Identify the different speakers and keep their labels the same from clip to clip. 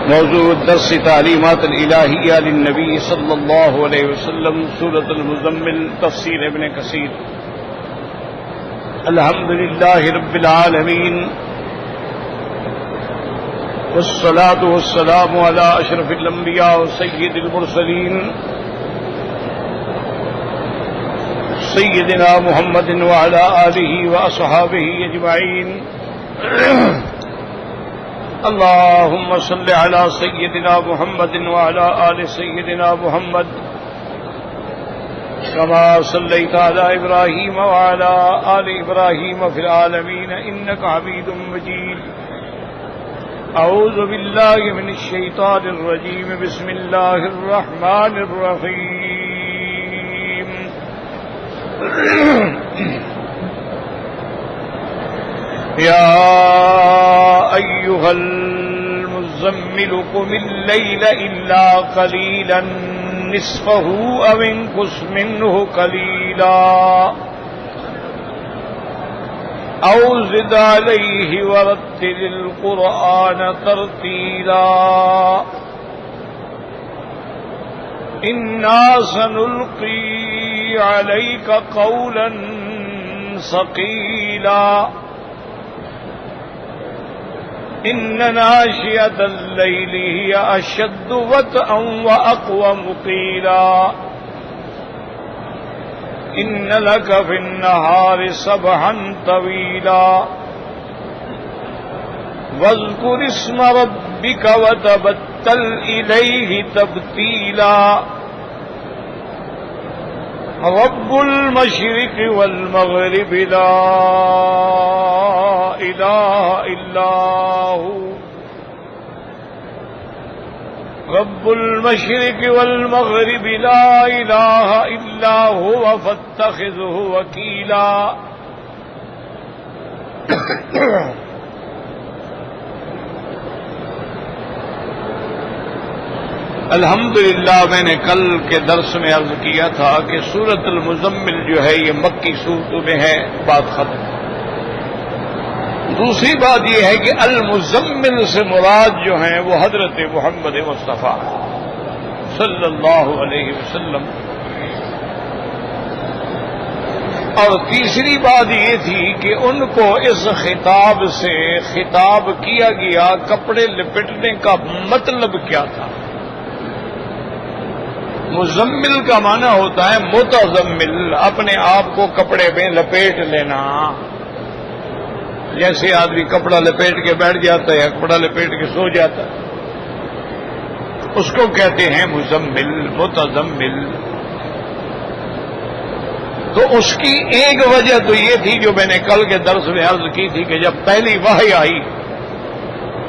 Speaker 1: موضوع الدرس تعلیمات الالہیہ للنبی صلی اللہ علیہ وسلم، سورۃ المزمل، تفسیر ابن کثیر۔ الحمد للہ رب العالمین، والصلاة والسلام علی اشرف الانبیاء وسید المرسلین، سیدنا محمد وعلى آلہ واصحابہ اجمعین۔ اللهم صل على سيدنا محمد وعلى آل سيدنا محمد كما صليت على إبراهيم وعلى آل إبراهيم في العالمين إنك حميد مجيد۔ أعوذ بالله من الشيطان الرجيم، بسم الله الرحمن الرحيم۔ يا أيها المزمل قم الليل إلا قليلا نصفه أو انقص منه قليلا أو زد عليه ورتل القرآن ترتيلا إنا سنلقي عليك قولا ثقيلا إن ناشئة الليل هي أشد وطئا وأقوم قيلا إن لك في النهار سبحا طويلا واذكر اسم ربك وتبتل إليه تبتيلا رب المشرق والمغرب لا إله إلا هو رب المشرق والمغرب لا إله إلا هو فاتخذه وكيلا۔ الحمدللہ، میں نے کل کے درس میں عرض کیا تھا کہ سورۃ المزمل جو ہے یہ مکی سورتوں میں ہے، بات ختم۔ دوسری بات یہ ہے کہ المزمل سے مراد جو ہیں وہ حضرت محمد مصطفیٰ صلی اللہ علیہ وسلم۔ اور تیسری بات یہ تھی کہ ان کو اس خطاب سے خطاب کیا گیا، کپڑے لپٹنے کا مطلب کیا تھا۔ مزمل کا معنی ہوتا ہے متزمل، اپنے آپ کو کپڑے میں لپیٹ لینا۔ جیسے آدمی کپڑا لپیٹ کے بیٹھ جاتا ہے، کپڑا لپیٹ کے سو جاتا ہے، اس کو کہتے ہیں مزمل، متزمل۔ تو اس کی ایک وجہ تو یہ تھی جو میں نے کل کے درس میں عرض کی تھی کہ جب پہلی وحی آئی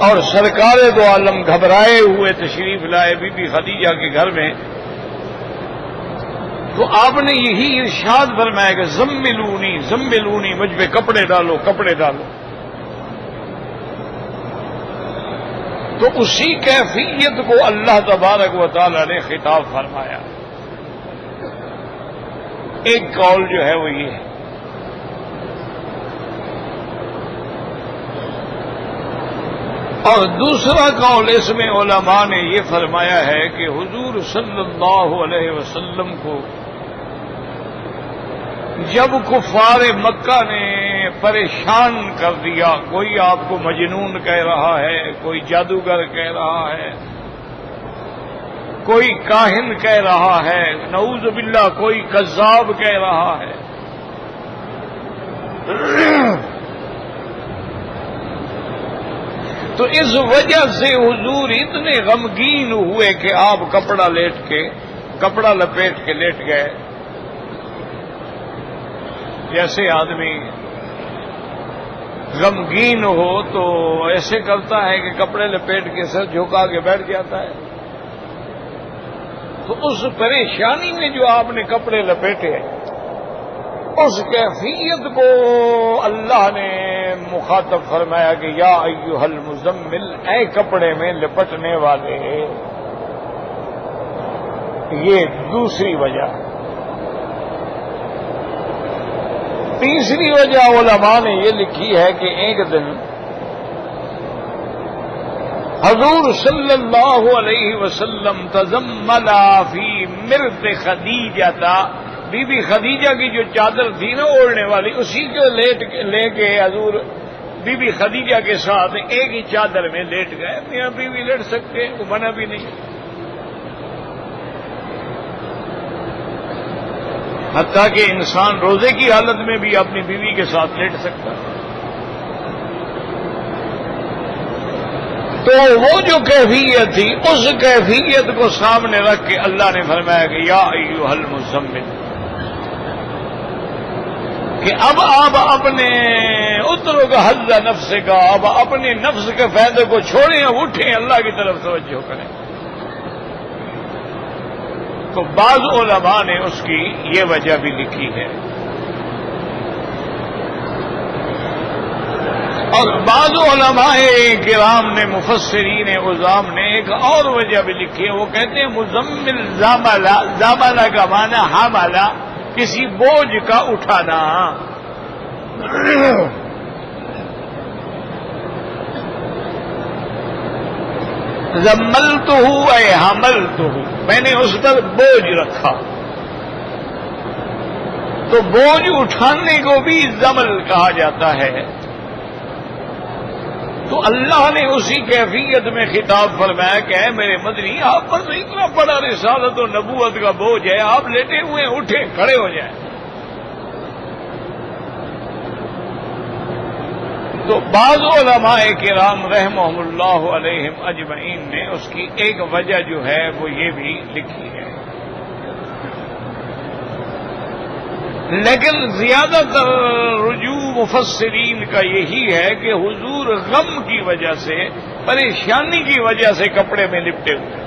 Speaker 1: اور سرکار دو عالم گھبرائے ہوئے تشریف لائے بی بی خدیجہ کے گھر میں، تو آپ نے یہی ارشاد فرمایا کہ زملونی زملونی، مجھ پہ کپڑے ڈالو کپڑے ڈالو۔ تو اسی کیفیت کو اللہ تبارک و تعالی نے خطاب فرمایا۔ ایک قول جو ہے وہ یہ ہے، اور دوسرا قول اس میں علماء نے یہ فرمایا ہے کہ حضور صلی اللہ علیہ وسلم کو جب کفار مکہ نے پریشان کر دیا، کوئی آپ کو مجنون کہہ رہا ہے، کوئی جادوگر کہہ رہا ہے، کوئی کاہن کہہ رہا ہے، نعوذ باللہ کوئی کذاب کہہ رہا ہے، تو اس وجہ سے حضور اتنے غمگین ہوئے کہ آپ کپڑا لپیٹ کے لیٹ گئے۔ جیسے آدمی غمگین ہو تو ایسے کرتا ہے کہ کپڑے لپیٹ کے سر جھکا کے بیٹھ جاتا ہے۔ تو اس پریشانی میں جو آپ نے کپڑے لپیٹے، اس کیفیت کو اللہ نے مخاطب فرمایا کہ یا ایھا المزمل، اے کپڑے میں لپٹنے والے۔ یہ دوسری وجہ۔ تیسری وجہ علماء نے یہ لکھی ہے کہ ایک دن حضور صلی اللہ علیہ وسلم تزملا فی مرد خدیجہ تھا، بی بی خدیجہ کی جو چادر تھی نا اوڑھنے والی، اسی کو لے کے حضور بی بی خدیجہ کے ساتھ ایک ہی چادر میں لیٹ گئے. میاں بیوی لیٹ سکتے، وہ منع بھی نہیں. حتیٰ کہ انسان روزے کی حالت میں بھی اپنی بیوی کے ساتھ لیٹ سکتا ہے. تو وہ جو کیفیت تھی، اس کیفیت کو سامنے رکھ کے اللہ نے فرمایا کہ یا ایھا المزمل، کہ اب آپ اپنے اترو کا حظ نفس کا، اب اپنے نفس کے فائدے کو چھوڑیں، اب اٹھیں، اللہ کی طرف توجہ کریں. تو بعض علماء نے اس کی یہ وجہ بھی لکھی ہے، اور بعض علماء کرام نے، مفسرین عظام نے ایک اور وجہ بھی لکھی ہے. وہ کہتے ہیں مزمل زملہ کا معنی حملہ، کسی بوجھ کا اٹھانا. زملتہ اے حملتہ، میں نے اس پر بوجھ رکھا. تو بوجھ اٹھانے کو بھی زمل کہا جاتا ہے. تو اللہ نے اسی کیفیت میں خطاب فرمایا کہ اے میرے مدنی، آپ پر تو اتنا بڑا رسالت و نبوت کا بوجھ ہے، آپ لیٹے ہوئے اٹھیں، کھڑے ہو جائیں. تو بعض علماء کرام رحمہم اللہ علیہم اجمعین نے اس کی ایک وجہ جو ہے وہ یہ بھی لکھی ہے. لیکن زیادہ تر رجوع مفسرین کا یہی ہے کہ حضور غم کی وجہ سے، پریشانی کی وجہ سے کپڑے میں لپٹے ہوئے.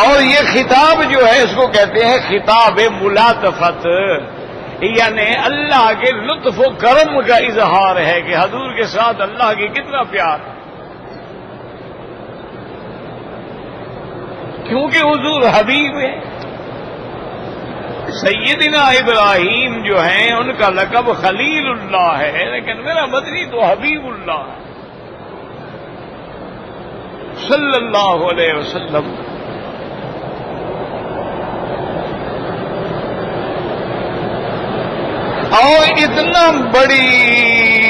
Speaker 1: اور یہ خطاب جو ہے اس کو کہتے ہیں خطاب ملاطفت، یعنی اللہ کے لطف و کرم کا اظہار ہے کہ حضور کے ساتھ اللہ کی کتنا پیار. کیونکہ حضور حبیب ہیں. سیدنا ابراہیم جو ہیں ان کا لقب خلیل اللہ ہے، لیکن میرا مدنی تو حبیب اللہ ہے صلی اللہ علیہ وسلم. اور اتنا بڑی،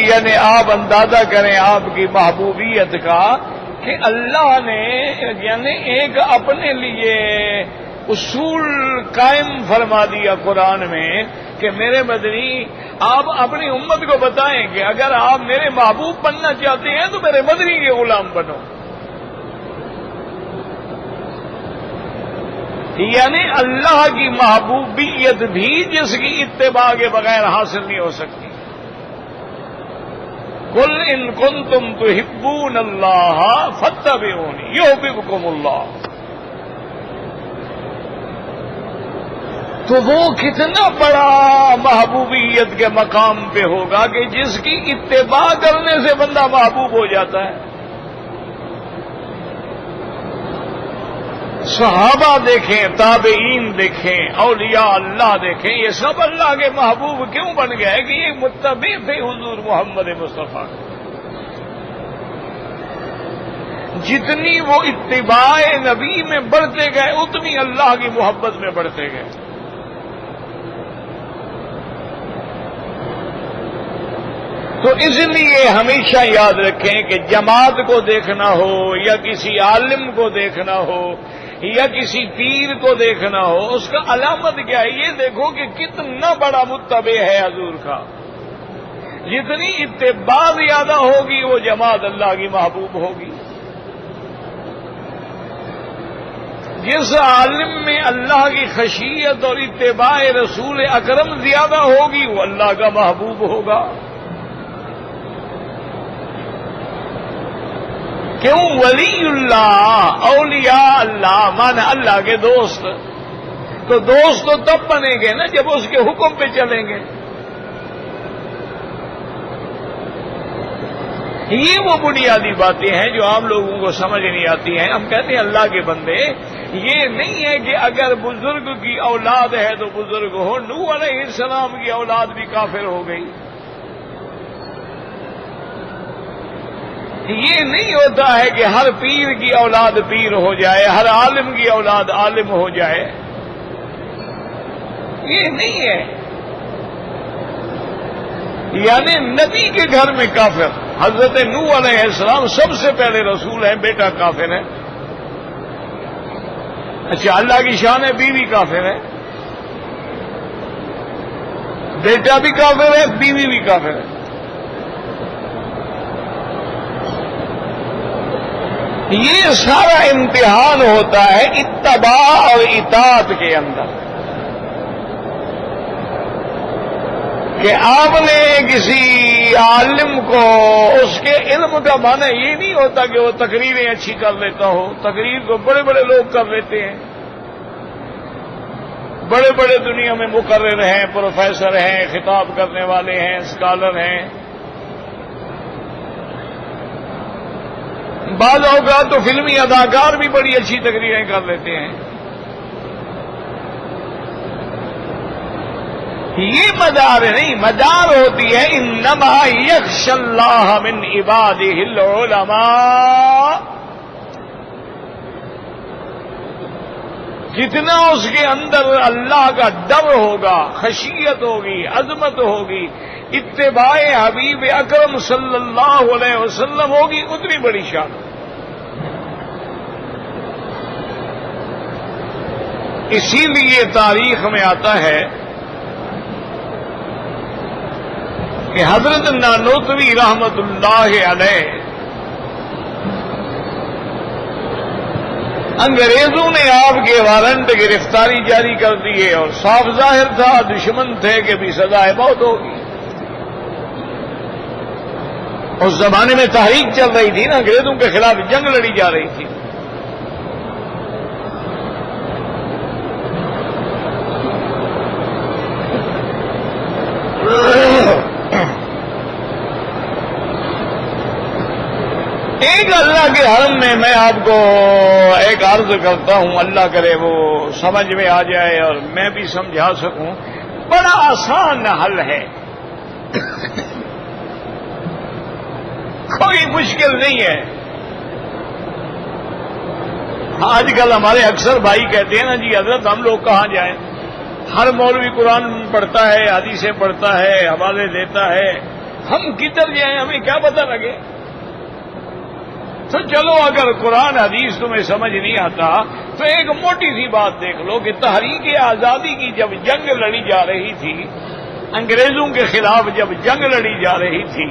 Speaker 1: یعنی آپ اندازہ کریں آپ کی محبوبیت کا، کہ اللہ نے یعنی ایک اپنے لیے اصول قائم فرما دیا قرآن میں کہ میرے مدنی آپ اپنی امت کو بتائیں کہ اگر آپ میرے محبوب بننا چاہتے ہیں تو میرے مدنی کے غلام بنو. یعنی اللہ کی محبوبیت بھی جس کی اتباع کے بغیر حاصل نہیں ہو سکتی. قل ان کنتم تحبون اللہ فاتبعونی یحببکم اللہ. تو وہ کتنا بڑا محبوبیت کے مقام پہ ہوگا کہ جس کی اتباع کرنے سے بندہ محبوب ہو جاتا ہے. صحابہ دیکھیں، تابعین دیکھیں، اولیاء اللہ دیکھیں، یہ سب اللہ کے محبوب کیوں بن گئے کہ یہ متبع تھے حضور محمد مصطفیٰ. جتنی وہ اتباع نبی میں بڑھتے گئے اتنی اللہ کی محبت میں بڑھتے گئے. تو اس لیے ہمیشہ یاد رکھیں کہ جماعت کو دیکھنا ہو یا کسی عالم کو دیکھنا ہو یا کسی پیر کو دیکھنا ہو، اس کا علامت کیا ہے؟ یہ دیکھو کہ کتنا بڑا متبع ہے حضور کا. جتنی اتباع زیادہ ہوگی وہ جماعت اللہ کی محبوب ہوگی. جس عالم میں اللہ کی خشیت اور اتباع رسول اکرم زیادہ ہوگی وہ اللہ کا محبوب ہوگا. کیوں؟ ولی اللہ، اولیاء اللہ مانا اللہ کے دوست. تو دوست تو تب بنیں گے نا جب اس کے حکم پہ چلیں گے. یہ وہ بنیادی باتیں ہیں جو عام لوگوں کو سمجھ نہیں آتی ہیں. ہم کہتے ہیں اللہ کے بندے، یہ نہیں ہے کہ اگر بزرگ کی اولاد ہے تو بزرگ ہو، نوح علیہ السلام کی اولاد بھی کافر ہو گئی۔ یہ نہیں ہوتا ہے کہ ہر پیر کی اولاد پیر ہو جائے، ہر عالم کی اولاد عالم ہو جائے، یہ نہیں ہے۔ یعنی نبی کے گھر میں کافر، حضرت نوح علیہ السلام سب سے پہلے رسول ہیں، بیٹا کافر ہے۔ اچھا، اللہ کی شان ہے، بیوی کافر ہے، بیٹا بھی کافر ہے، بیوی بھی کافر ہے۔ یہ سارا امتحان ہوتا ہے اتباع اور اطاعت کے اندر، کہ آپ نے کسی عالم کو، اس کے علم کا معنی یہ نہیں ہوتا کہ وہ تقریریں اچھی کر لیتا ہو، تقریر کو بڑے بڑے لوگ کر لیتے ہیں، بڑے بڑے دنیا میں مقرر ہیں، پروفیسر ہیں، خطاب کرنے والے ہیں، اسکالر ہیں۔ بعض اوقات تو فلمی اداکار بھی بڑی اچھی تقریریں کر لیتے ہیں۔ یہ مدار نہیں، مدار ہوتی ہے انما یخشی اللہ من عبادہ العلماء۔ جتنا اس کے اندر اللہ کا ڈر ہوگا، خشیت ہوگی، عظمت ہوگی، اتباع حبیب اکرم صلی اللہ علیہ وسلم ہوگی، اتنی بڑی شان۔ اسی لیے تاریخ میں آتا ہے کہ حضرت نانوتوی رحمت اللہ علیہ، انگریزوں نے آپ کے وارنٹ گرفتاری جاری کر دیے اور صاف ظاہر تھا دشمن تھے کہ بھی سزائے موت ہوگی۔ اس زمانے میں تحریک چل رہی تھی نا، انگریزوں کے خلاف جنگ لڑی جا رہی تھی۔ ایک اللہ کے حرم میں میں آپ کو ایک عرض کرتا ہوں، اللہ کرے وہ سمجھ میں آ جائے اور میں بھی سمجھا سکوں۔ بڑا آسان حل ہے، کوئی مشکل نہیں ہے۔ آج کل ہمارے اکثر بھائی کہتے ہیں نا جی حضرت ہم لوگ کہاں جائیں، ہر مولوی قرآن پڑھتا ہے، حدیثیں پڑھتا ہے، حوالے دیتا ہے، ہم کدھر جائیں، ہمیں کیا پتہ لگے۔ تو چلو اگر قرآن حدیث تمہیں سمجھ نہیں آتا تو ایک موٹی سی بات دیکھ لو کہ تحریک آزادی کی جب جنگ لڑی جا رہی تھی، انگریزوں کے خلاف جب جنگ لڑی جا رہی تھی،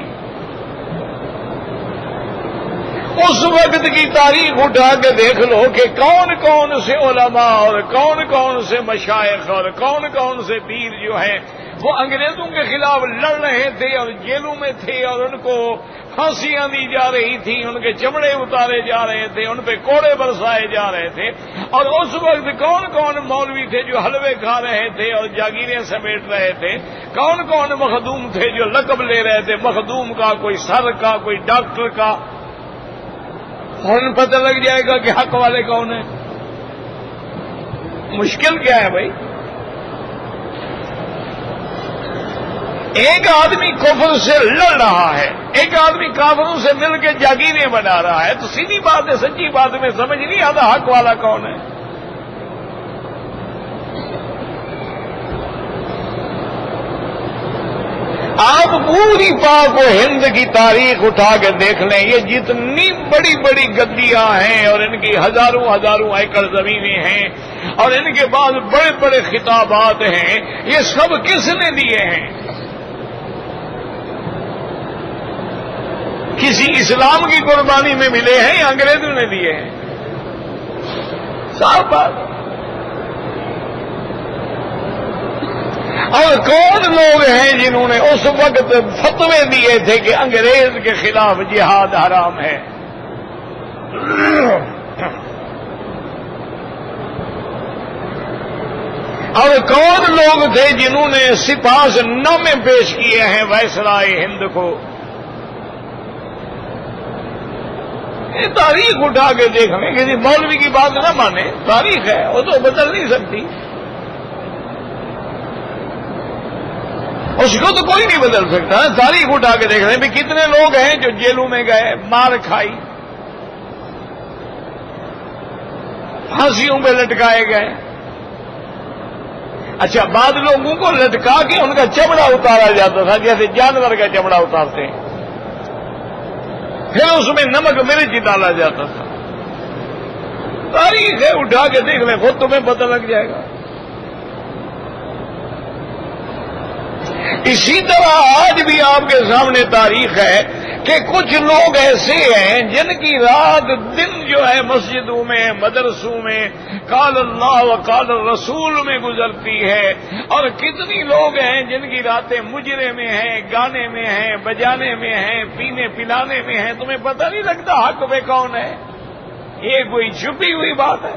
Speaker 1: اس وقت کی تاریخ اٹھا کے دیکھ لو کہ کون کون سے علماء اور کون کون سے مشائخ اور کون کون سے پیر جو ہیں وہ انگریزوں کے خلاف لڑ رہے تھے اور جیلوں میں تھے، اور ان کو پھانسیاں دی جا رہی تھیں، ان کے چمڑے اتارے جا رہے تھے، ان پہ کوڑے برسائے جا رہے تھے۔ اور اس وقت کون کون مولوی تھے جو حلوے کھا رہے تھے اور جاگیریں سمیٹ رہے تھے، کون کون مخدوم تھے جو لقب لے رہے تھے، مخدوم کا، کوئی سر کا، کوئی ڈاکٹر کا۔ فوراً پتہ لگ جائے گا کہ حق والے کون ہیں۔ مشکل کیا ہے بھائی؟ ایک آدمی کفر سے لڑ رہا ہے، ایک آدمی کافروں سے مل کے جاگیریں بنا رہا ہے، تو سیدھی بات ہے، سچی بات میں سمجھ نہیں آتا حق والا کون ہے۔ آپ پوری پاک و ہند کی تاریخ اٹھا کے دیکھ لیں، یہ جتنی بڑی بڑی گدیاں ہیں اور ان کی ہزاروں ہزاروں ایکڑ زمینیں ہیں اور ان کے بعد بڑے بڑے خطابات ہیں، یہ سب کس نے دیے ہیں؟ کسی اسلام کی قربانی میں ملے ہیں یا انگریزوں نے دیے ہیں؟ صاف بات۔ اور کون لوگ ہیں جنہوں نے اس وقت فتوے دیے تھے کہ انگریز کے خلاف جہاد حرام ہے؟ اور کون لوگ تھے جنہوں نے سپاس نامے پیش کیے ہیں وائسرائے ہند کو یہ تاریخ اٹھا کے دیکھیں، کسی مولوی کی بات نہ مانے، تاریخ ہے، وہ تو بدل نہیں سکتی، اس کو تو کوئی نہیں بدل سکتا۔ تاریخ اٹھا کے دیکھ رہے ہیں بھی کتنے لوگ ہیں جو جیلوں میں گئے، مار کھائی، پھانسیوں پہ لٹکائے گئے۔ اچھا، بعض لوگوں کو لٹکا کے ان کا چمڑا اتارا جاتا تھا جیسے جانور کا چمڑا اتارتے ہیں، پھر اس میں نمک مرچ ڈالا جاتا تھا۔ تاریخ ہے، اٹھا کے دیکھ لیں، خود تمہیں پتہ لگ جائے گا۔ اسی طرح آج بھی آپ کے سامنے تاریخ ہے کہ کچھ لوگ ایسے ہیں جن کی رات دن جو ہے مسجدوں میں، مدرسوں میں، قال اللہ و قال الرسول میں گزرتی ہے، اور کتنی لوگ ہیں جن کی راتیں مجرے میں ہیں، گانے میں ہیں، بجانے میں ہیں، پینے پلانے میں ہیں۔ تمہیں پتہ نہیں لگتا حق پہ کون ہے؟ یہ کوئی چھپی ہوئی بات ہے؟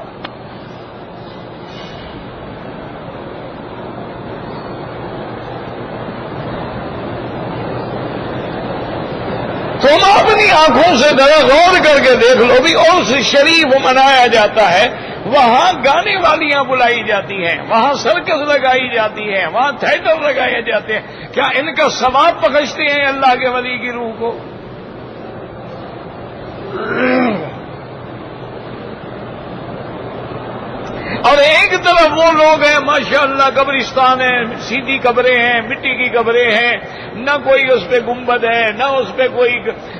Speaker 1: تم اپنی آنکھوں سے ذرا غور کر کے دیکھ لو بھی، عرس شریف منایا جاتا ہے، وہاں گانے والیاں بلائی جاتی ہیں، وہاں سرکس لگائی جاتی ہے، وہاں تھیٹر لگائے جاتے ہیں۔ کیا ان کا ثواب بخشتے ہیں اللہ کے ولی کی روح کو؟ اور ایک طرف وہ لوگ ہیں ماشاءاللہ، قبرستان ہیں، سیدھی قبریں ہیں، مٹی کی قبریں ہیں، نہ کوئی اس پہ گنبد ہے، نہ اس پہ کوئی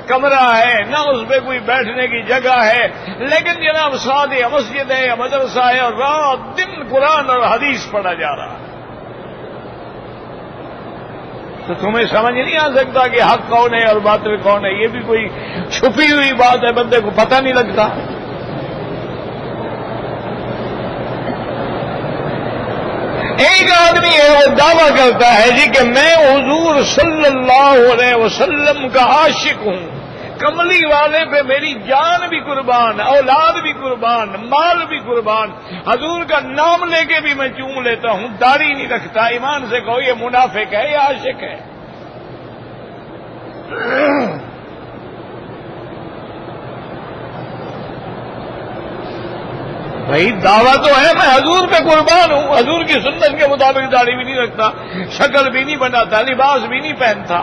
Speaker 1: کمرہ ہے، نہ اس پہ کوئی بیٹھنے کی جگہ ہے، لیکن جناب ساتھ یا مسجد ہے یا مدرسہ ہے، اور رات دن قرآن اور حدیث پڑھا جا رہا ہے۔ تو تمہیں سمجھ نہیں آ سکتا کہ حق کون ہے اور باطل کون ہے؟ یہ بھی کوئی چھپی ہوئی بات ہے، بندے کو پتہ نہیں لگتا۔ ایک آدمی ہے وہ دعویٰ کرتا ہے جی کہ میں حضور صلی اللہ علیہ وسلم کا عاشق ہوں، کملی والے پہ میری جان بھی قربان، اولاد بھی قربان، مال بھی قربان، حضور کا نام لے کے بھی میں چوم لیتا ہوں، داڑھی نہیں رکھتا۔ ایمان سے کہو یہ منافق ہے یا عاشق ہے؟ بھائی دعویٰ تو ہے میں حضور پہ قربان ہوں، حضور کی سنت کے مطابق داڑھی بھی نہیں رکھتا، شکل بھی نہیں بناتا، لباس بھی نہیں پہنتا،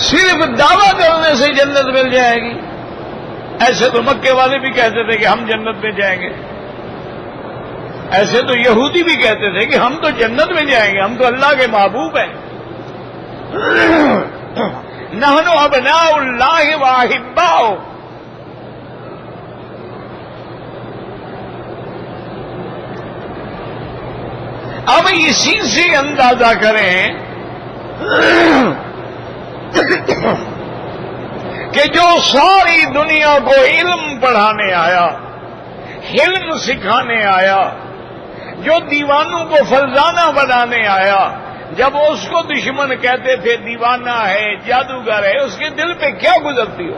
Speaker 1: صرف دعویٰ کرنے سے جنت مل جائے گی؟ ایسے تو مکے والے بھی کہتے تھے کہ ہم جنت میں جائیں گے، ایسے تو یہودی بھی کہتے تھے کہ ہم تو جنت میں جائیں گے، ہم تو اللہ کے محبوب ہیں۔ نحن ابناء اللہ واحباؤہ۔ اب اسی سے اندازہ کریں کہ جو ساری دنیا کو علم پڑھانے آیا، علم سکھانے آیا، جو دیوانوں کو فرزانہ بنانے آیا، جب اس کو دشمن کہتے تھے دیوانہ ہے، جادوگر ہے، اس کے دل پہ کیا گزرتی ہو؟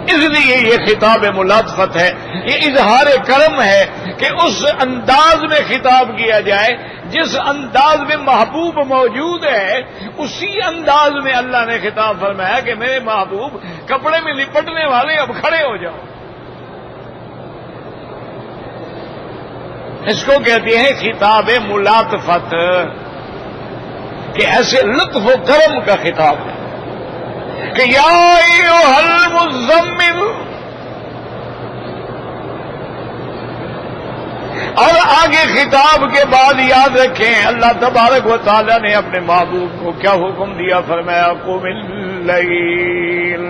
Speaker 1: اس لیے یہ خطاب ملاطفت ہے، یہ اظہار کرم ہے کہ اس انداز میں خطاب کیا جائے جس انداز میں محبوب موجود ہے، اسی انداز میں اللہ نے خطاب فرمایا کہ میرے محبوب کپڑے میں لپٹنے والے اب کھڑے ہو جاؤ۔ اس کو کہتے ہیں خطاب ملاطفت، کہ ایسے لطف و کرم کا خطاب ہے کہ یا ایھا المزمل، اور آگے خطاب کے بعد یاد رکھیں اللہ تبارک و تعالی نے اپنے محبوب کو کیا حکم دیا، فرمایا قم اللیل۔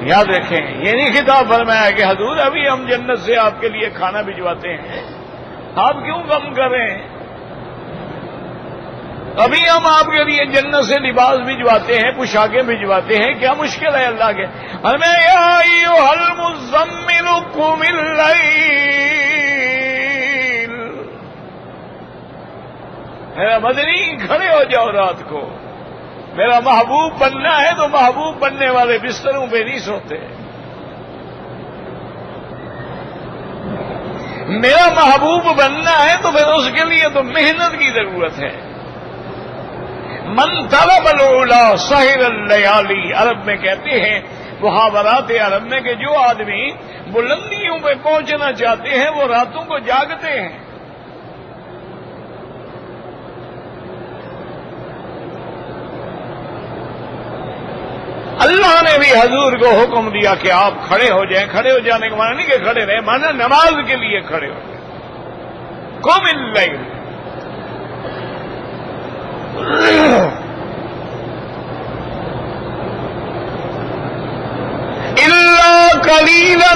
Speaker 1: یاد رکھیں یہ نہیں خطاب فرمایا کہ حضور ابھی ہم جنت سے آپ کے لیے کھانا بھجواتے ہیں، آپ کیوں غم کریں، ابھی ہم آپ کے لیے جنت سے لباس بھجواتے ہیں، پوشاکیں بھجواتے ہیں، کیا مشکل ہے اللہ کے؟ فرمایا یا ایھا المزمل قم اللیل۔ میرا مدنی کھڑے ہو جاؤ رات کو، میرا محبوب بننا ہے تو محبوب بننے والے بستروں پہ نہیں سوتے۔ میرا محبوب بننا ہے تو پھر اس کے لیے تو محنت کی ضرورت ہے. من طلب العلا سہر اللیالی، عرب میں کہتے ہیں محاورات عرب میں کہ جو آدمی بلندیوں پہ پہنچنا چاہتے ہیں وہ راتوں کو جاگتے ہیں. اللہ نے بھی حضور کو حکم دیا کہ آپ کھڑے ہو جائیں. کھڑے ہو جانے کا معنی نہیں کہ کھڑے رہے، مانا نماز کے لیے کھڑے ہو جائیں. قم اللیل الا قلیلا،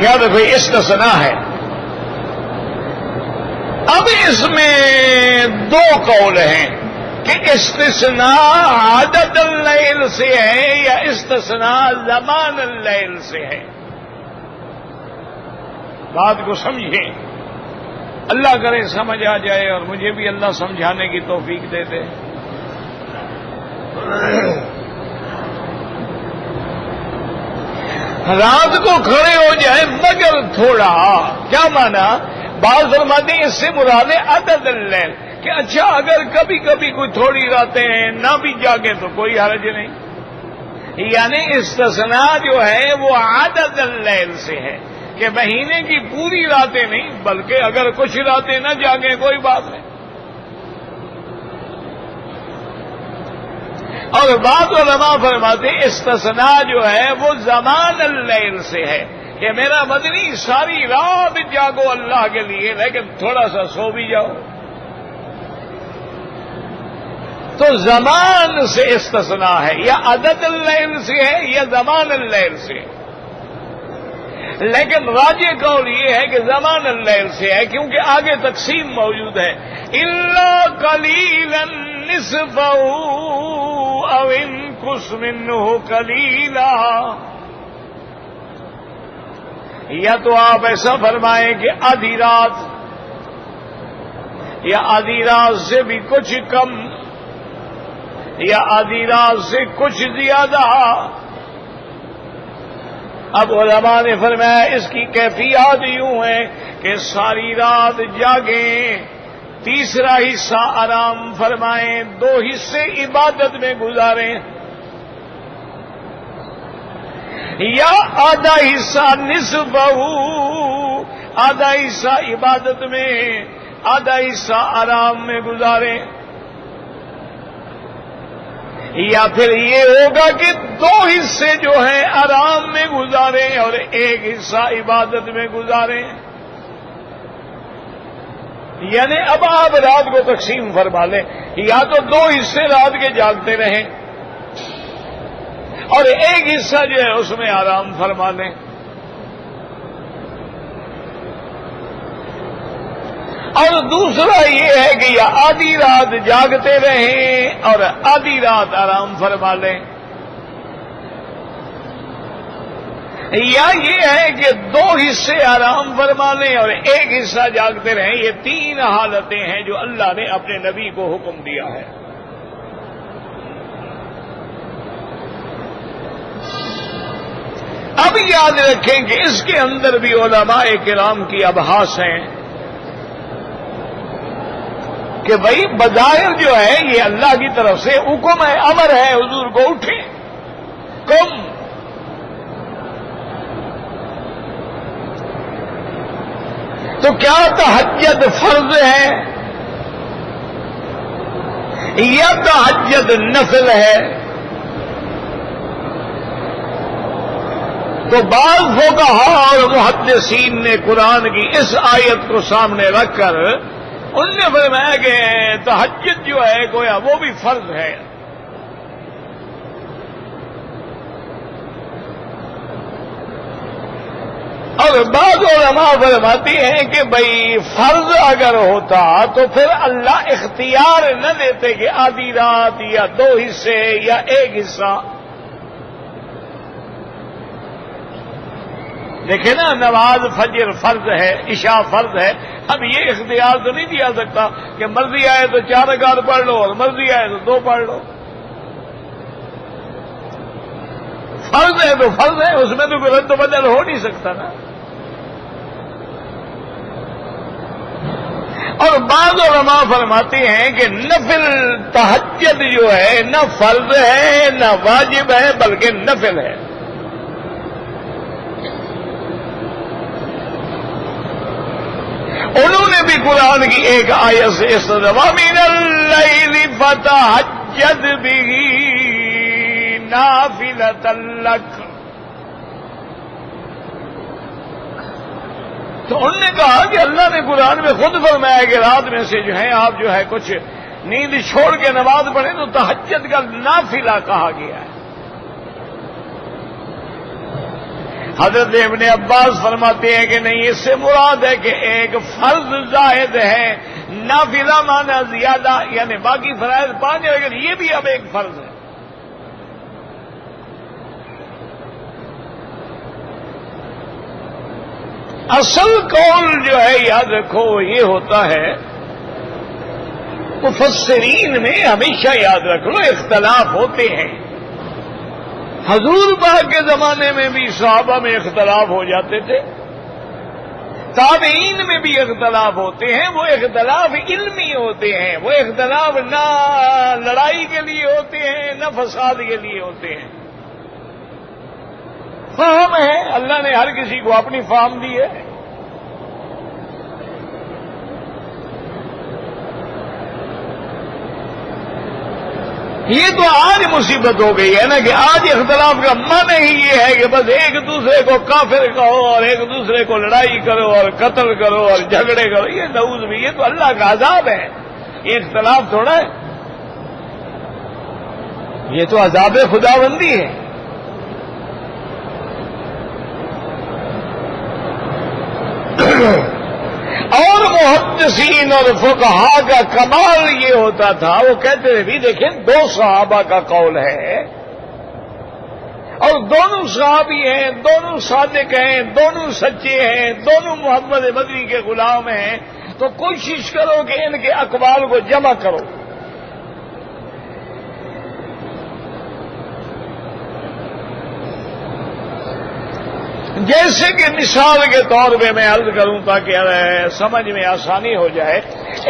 Speaker 1: یاد رکھو استثناء ہے. اب اس میں دو قول ہیں کہ استثناء عدد اللیل سے ہے یا استثناء زمان اللیل سے ہے. بات کو سمجھیں، اللہ کرے سمجھ آ جائے اور مجھے بھی اللہ سمجھانے کی توفیق دے دے. رات کو کھڑے ہو جائے مگر تھوڑا، کیا مانا؟ بعض فرماتے ہیں اس سے مراد ہے عدد اللیل، کہ اچھا اگر کبھی کبھی کوئی تھوڑی راتیں ہیں نہ بھی جاگے تو کوئی حرج نہیں. یعنی استثناء جو ہے وہ عدد اللیل سے ہے کہ مہینے کی پوری راتیں نہیں، بلکہ اگر کچھ راتیں نہ جاگیں کوئی بات نہیں. اور بعض علماء فرماتے ہیں استثناء جو ہے وہ زمان اللیل سے ہے کہ میرا مدنی ساری رات جاگو اللہ کے لیے لیکن تھوڑا سا سو بھی جاؤ. تو زمان سے استثناء ہے، یا عدد اللیل سے ہے یا زمان اللیل سے. لیکن راجح قول یہ ہے کہ زمان اللیل سے ہے، کیونکہ آگے تقسیم موجود ہے. الا قلیلا نصفہ او انقص منہ قلیلا، یا تو آپ ایسا فرمائیں کہ آدھی رات یا آدھی رات سے بھی کچھ کم یا آدھی رات سے کچھ زیادہ. اب علماء نے فرمایا اس کی کیفیات یوں ہے کہ ساری رات جاگیں، تیسرا حصہ آرام فرمائیں، 2 حصے عبادت میں گزاریں، یا آدھا حصہ نصفہ، آدھا حصہ عبادت میں آدھا حصہ آرام میں گزاریں. یا پھر یہ ہوگا کہ 2 حصے جو ہیں آرام میں گزاریں اور 1 حصہ عبادت میں گزاریں. یعنی اب آپ رات کو تقسیم فرما لیں، یا تو 2 حصے رات کے جاگتے رہیں اور 1 حصہ جو ہے اس میں آرام فرما لیں. اور دوسرا یہ ہے کہ یا آدھی رات جاگتے رہیں اور آدھی رات آرام فرما لیں، یا یہ ہے کہ 2 حصے آرام فرما لیں اور 1 حصہ جاگتے رہیں. یہ 3 حالتیں ہیں جو اللہ نے اپنے نبی کو حکم دیا ہے. اب یاد رکھیں کہ اس کے اندر بھی علماء کرام کی ابحاث ہیں کہ بھائی بظاہر جو ہے یہ اللہ کی طرف سے حکم ہے، امر ہے حضور کو اٹھیں، قم. تو کیا تہجد فرض ہے یا تہجد نفل ہے؟ تو بعض فقہاء اور محدثین نے قرآن کی اس آیت کو سامنے رکھ کر ان نے فرمایا کہ تہجد جو ہے گویا وہ بھی فرض ہے. اور بعض علماء فرماتے ہیں کہ بھئی فرض اگر ہوتا تو پھر اللہ اختیار نہ دیتے کہ آدھی رات یا 2 حصے یا 1 حصہ. دیکھیں نا، نماز فجر فرض ہے، عشاء فرض ہے. اب یہ اختیار تو نہیں دیا سکتا کہ مرضی آئے تو 4 رکعت پڑھ لو اور مرضی آئے تو 2 پڑھ لو. فرض ہے تو فرض ہے، اس میں تو کوئی رد و بدل ہو نہیں سکتا نا. اور بعض علماء فرماتے ہیں کہ نفل تہجد جو ہے نہ فرض ہے نہ واجب ہے بلکہ نفل ہے. انہوں نے بھی قرآن کی ایک آیت سے استدعا مِنَ اللَّيْلِ فَتَہجد بِهِ نَافِلَةً لَكَ. تو انہوں نے کہا کہ اللہ نے قرآن میں خود فرمایا کہ رات میں سے جو ہے آپ جو ہے کچھ نیند چھوڑ کے نماز پڑھیں تو تہجد کا نافلہ کہا گیا ہے. حضرت ابن عباس فرماتے ہیں کہ نہیں، اس سے مراد ہے کہ ایک فرض زائد ہے، نافلہ مانا زیادہ، یعنی باقی فرائض 5 ہے لیکن یہ بھی اب ایک فرض ہے. اصل قول جو ہے یاد رکھو یہ ہوتا ہے، مفسرین میں ہمیشہ یاد رکھ لو اختلاف ہوتے ہیں. حضور پاک کے زمانے میں بھی صحابہ میں اختلاف ہو جاتے تھے، تابعین میں بھی اختلاف ہوتے ہیں. وہ اختلاف علمی ہوتے ہیں، وہ اختلاف نہ لڑائی کے لیے ہوتے ہیں نہ فساد کے لیے ہوتے ہیں. فہم ہے، اللہ نے ہر کسی کو اپنی فہم دی ہے. یہ تو آج مصیبت ہو گئی ہے نا کہ آج اختلاف کا معنی ہی یہ ہے کہ بس ایک دوسرے کو کافر کہو اور ایک دوسرے کو لڑائی کرو اور قتل کرو اور جھگڑے کرو. یہ نعوذ بھی، یہ تو اللہ کا عذاب ہے. یہ اختلاف تھوڑا ہے، یہ تو عذاب خداوندی ہے. اور محدثین اور فقہاء کا کمال یہ ہوتا تھا، وہ کہتے تھے بھی دیکھیں 2 صحابہ کا قول ہے اور دونوں صحابی ہیں، دونوں صادق ہیں، دونوں سچے ہیں، دونوں محمد مدنی کے غلام ہیں، تو کوشش کرو کہ ان کے اقوال کو جمع کرو. جیسے کہ مثال کے طور پہ میں عرض کروں تاکہ سمجھ میں آسانی ہو جائے.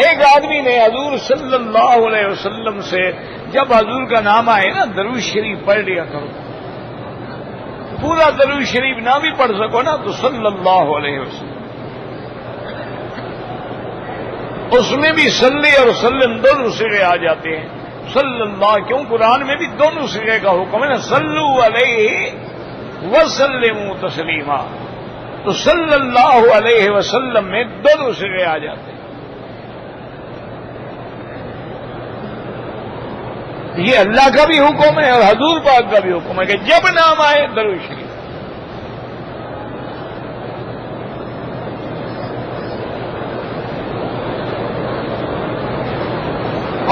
Speaker 1: ایک آدمی نے حضور صلی اللہ علیہ وسلم سے جب حضور کا نام آئے نا درود شریف پڑھ لیا کرو. پورا درود شریف نہ بھی پڑھ سکو نا تو صلی اللہ علیہ وسلم. اس میں بھی صلی اور سلم دونوں صیغے آ جاتے ہیں. صلی اللہ کیوں؟ قرآن میں بھی دونوں صیغے کا حکم ہے نا، صلو علیہ وسلموا تسلیما. تو صلی اللہ علیہ وسلم میں دونوں صیغے آ جاتے ہیں. یہ اللہ کا بھی حکم ہے اور حضور پاک کا بھی حکم ہے کہ جب نام آئے درود شریف.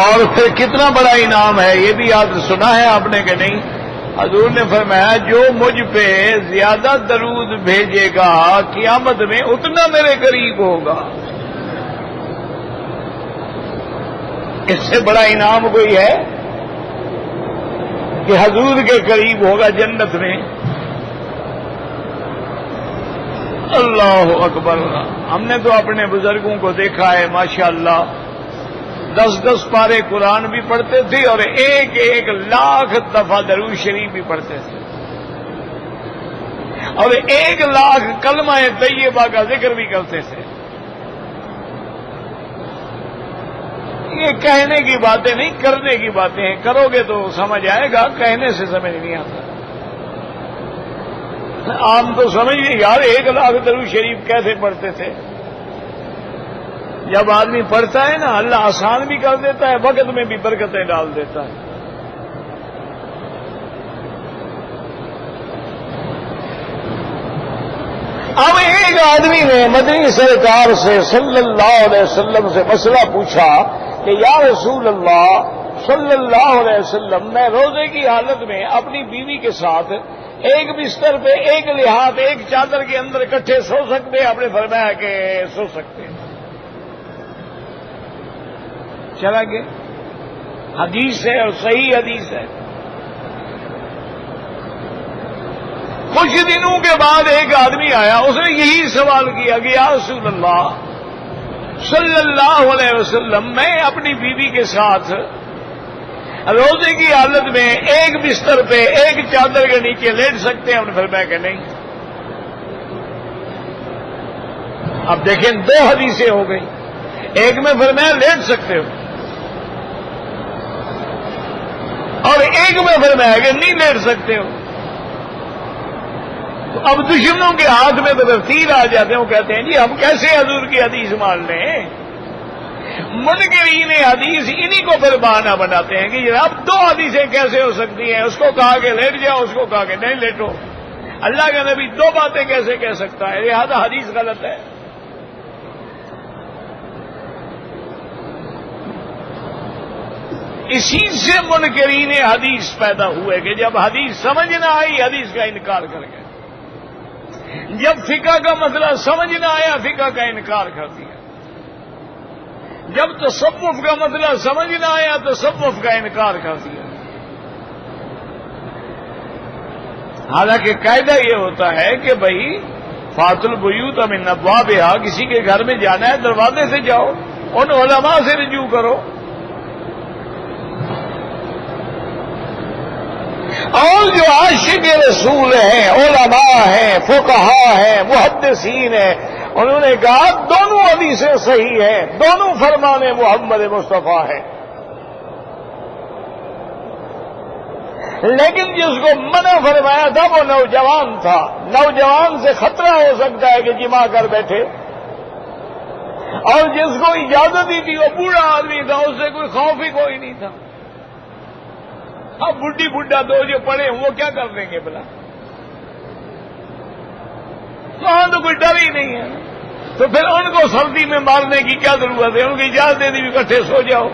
Speaker 1: اور پھر کتنا بڑا انعام ہے یہ بھی یاد سنا ہے آپ نے کہ نہیں؟ حضور نے فرمایا جو مجھ پہ زیادہ درود بھیجے گا قیامت میں اتنا میرے قریب ہوگا. اس سے بڑا انعام کوئی ہے کہ حضور کے قریب ہوگا جنت میں. اللہ اکبر. ہم نے تو اپنے بزرگوں کو دیکھا ہے ماشاءاللہ 10 پارے قرآن بھی پڑھتے تھے اور 1 لاکھ دفعہ درود شریف بھی پڑھتے تھے اور 1 لاکھ کلمہ طیبہ کا ذکر بھی کرتے تھے. یہ کہنے کی باتیں نہیں، کرنے کی باتیں ہیں. کرو گے تو سمجھ آئے گا، کہنے سے سمجھ نہیں آتا. عام تو سمجھیے یار 1 لاکھ درود شریف کیسے پڑھتے تھے. جب آدمی پڑھتا ہے نا اللہ آسان بھی کر دیتا ہے، وقت میں بھی برکتیں ڈال دیتا ہے. اب ایک آدمی نے مدنی سرکار سے صلی اللہ علیہ وسلم سے مسئلہ پوچھا کہ یا رسول اللہ صلی اللہ علیہ وسلم، میں روزے کی حالت میں اپنی بیوی کے ساتھ ایک بستر پہ 1 لحاف 1 چادر کے اندر اکٹھے سو سکتے ہیں؟ آپ نے فرمایا کہ سو سکتے ہیں. چلا گیا، حدیث ہے اور صحیح حدیث ہے. کچھ دنوں کے بعد ایک آدمی آیا، اس نے یہی سوال کیا کہ یا رسول اللہ صلی اللہ علیہ وسلم میں اپنی بیوی کے ساتھ روزے کی حالت میں ایک بستر پہ ایک چادر کے نیچے لیٹ سکتے ہیں؟ انہوں نے فرمایا کہ نہیں۔ اب دیکھیں دو حدیثیں ہو گئی، ایک میں فرمایا لیٹ سکتے ہو اور ایک میں فرمایا کہ نہیں لیٹ سکتے ہو۔ تو اب دشمنوں کے ہاتھ میں تو تیر آ جاتے ہیں، وہ کہتے ہیں جی ہم کیسے حضور کی حدیث مان لیں؟ منکرین حدیث انہی کو پھر بہانہ بناتے ہیں کہ اب دو حدیثیں کیسے ہو سکتی ہیں؟ اس کو کہا کہ لیٹ جاؤ، اس کو کہا کہ نہیں لیٹو۔ اللہ کا نبی دو باتیں کیسے کہہ سکتا ہے؟ لہذا حدیث غلط ہے۔ اسی سے منکرین حدیث پیدا ہوئے کہ جب حدیث سمجھ نہ آئی حدیث کا انکار کر گئے، جب فقہ کا مسئلہ سمجھ نہ آیا فقہ کا انکار کر دیا، جب تصوف کا مسئلہ سمجھ نہ آیا تصوف کا انکار کر دیا۔ حالانکہ قاعدہ یہ ہوتا ہے کہ بھائی فات البیوت من ابوابہا، کسی کے گھر میں جانا ہے دروازے سے جاؤ، ان علماء سے رجوع کرو۔ اور جو عاشق رسول ہیں، علماء ہیں، فقہاء ہیں، محدثین ہیں، انہوں نے کہا دونوں حدیثیں صحیح ہیں، دونوں فرمان محمد مصطفیٰ ہیں، لیکن جس کو منع فرمایا تھا وہ نوجوان تھا، نوجوان سے خطرہ ہو سکتا ہے کہ جمع کر بیٹھے، اور جس کو اجازت دی تھی وہ بوڑھا آدمی تھا، اس سے کوئی خوف ہی کوئی نہیں تھا۔ اب بڈھی بڈھا دو جو پڑے وہ کیا کر دیں گے بلا؟ وہاں تو کوئی ڈر ہی نہیں ہے، تو پھر ان کو سردی میں مارنے کی کیا ضرورت ہے؟ ان کی اجازت دے دی اکٹھے سو جاؤ،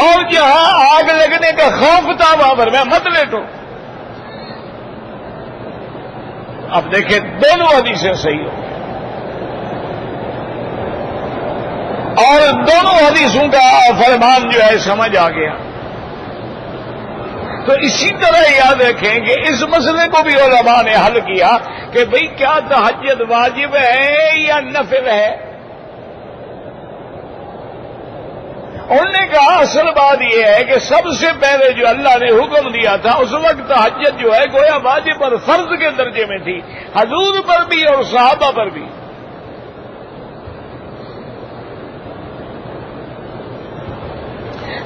Speaker 1: اور جہاں آگ لگنے کا خوف تھا وہاں پر میں مت لیٹو۔ اب دیکھیں دونوں حدیثیں صحیح ہو اور دونوں حدیثوں کا فرمان جو ہے سمجھ آ گیا۔ تو اسی طرح یاد رکھیں کہ اس مسئلے کو بھی علماء نے حل کیا کہ بھئی کیا تہجد واجب ہے یا نفل ہے؟ انہوں نے کہا اصل بات یہ ہے کہ سب سے پہلے جو اللہ نے حکم دیا تھا اس وقت تہجد جو ہے گویا واجب اور فرض کے درجے میں تھی، حضور پر بھی اور صحابہ پر بھی۔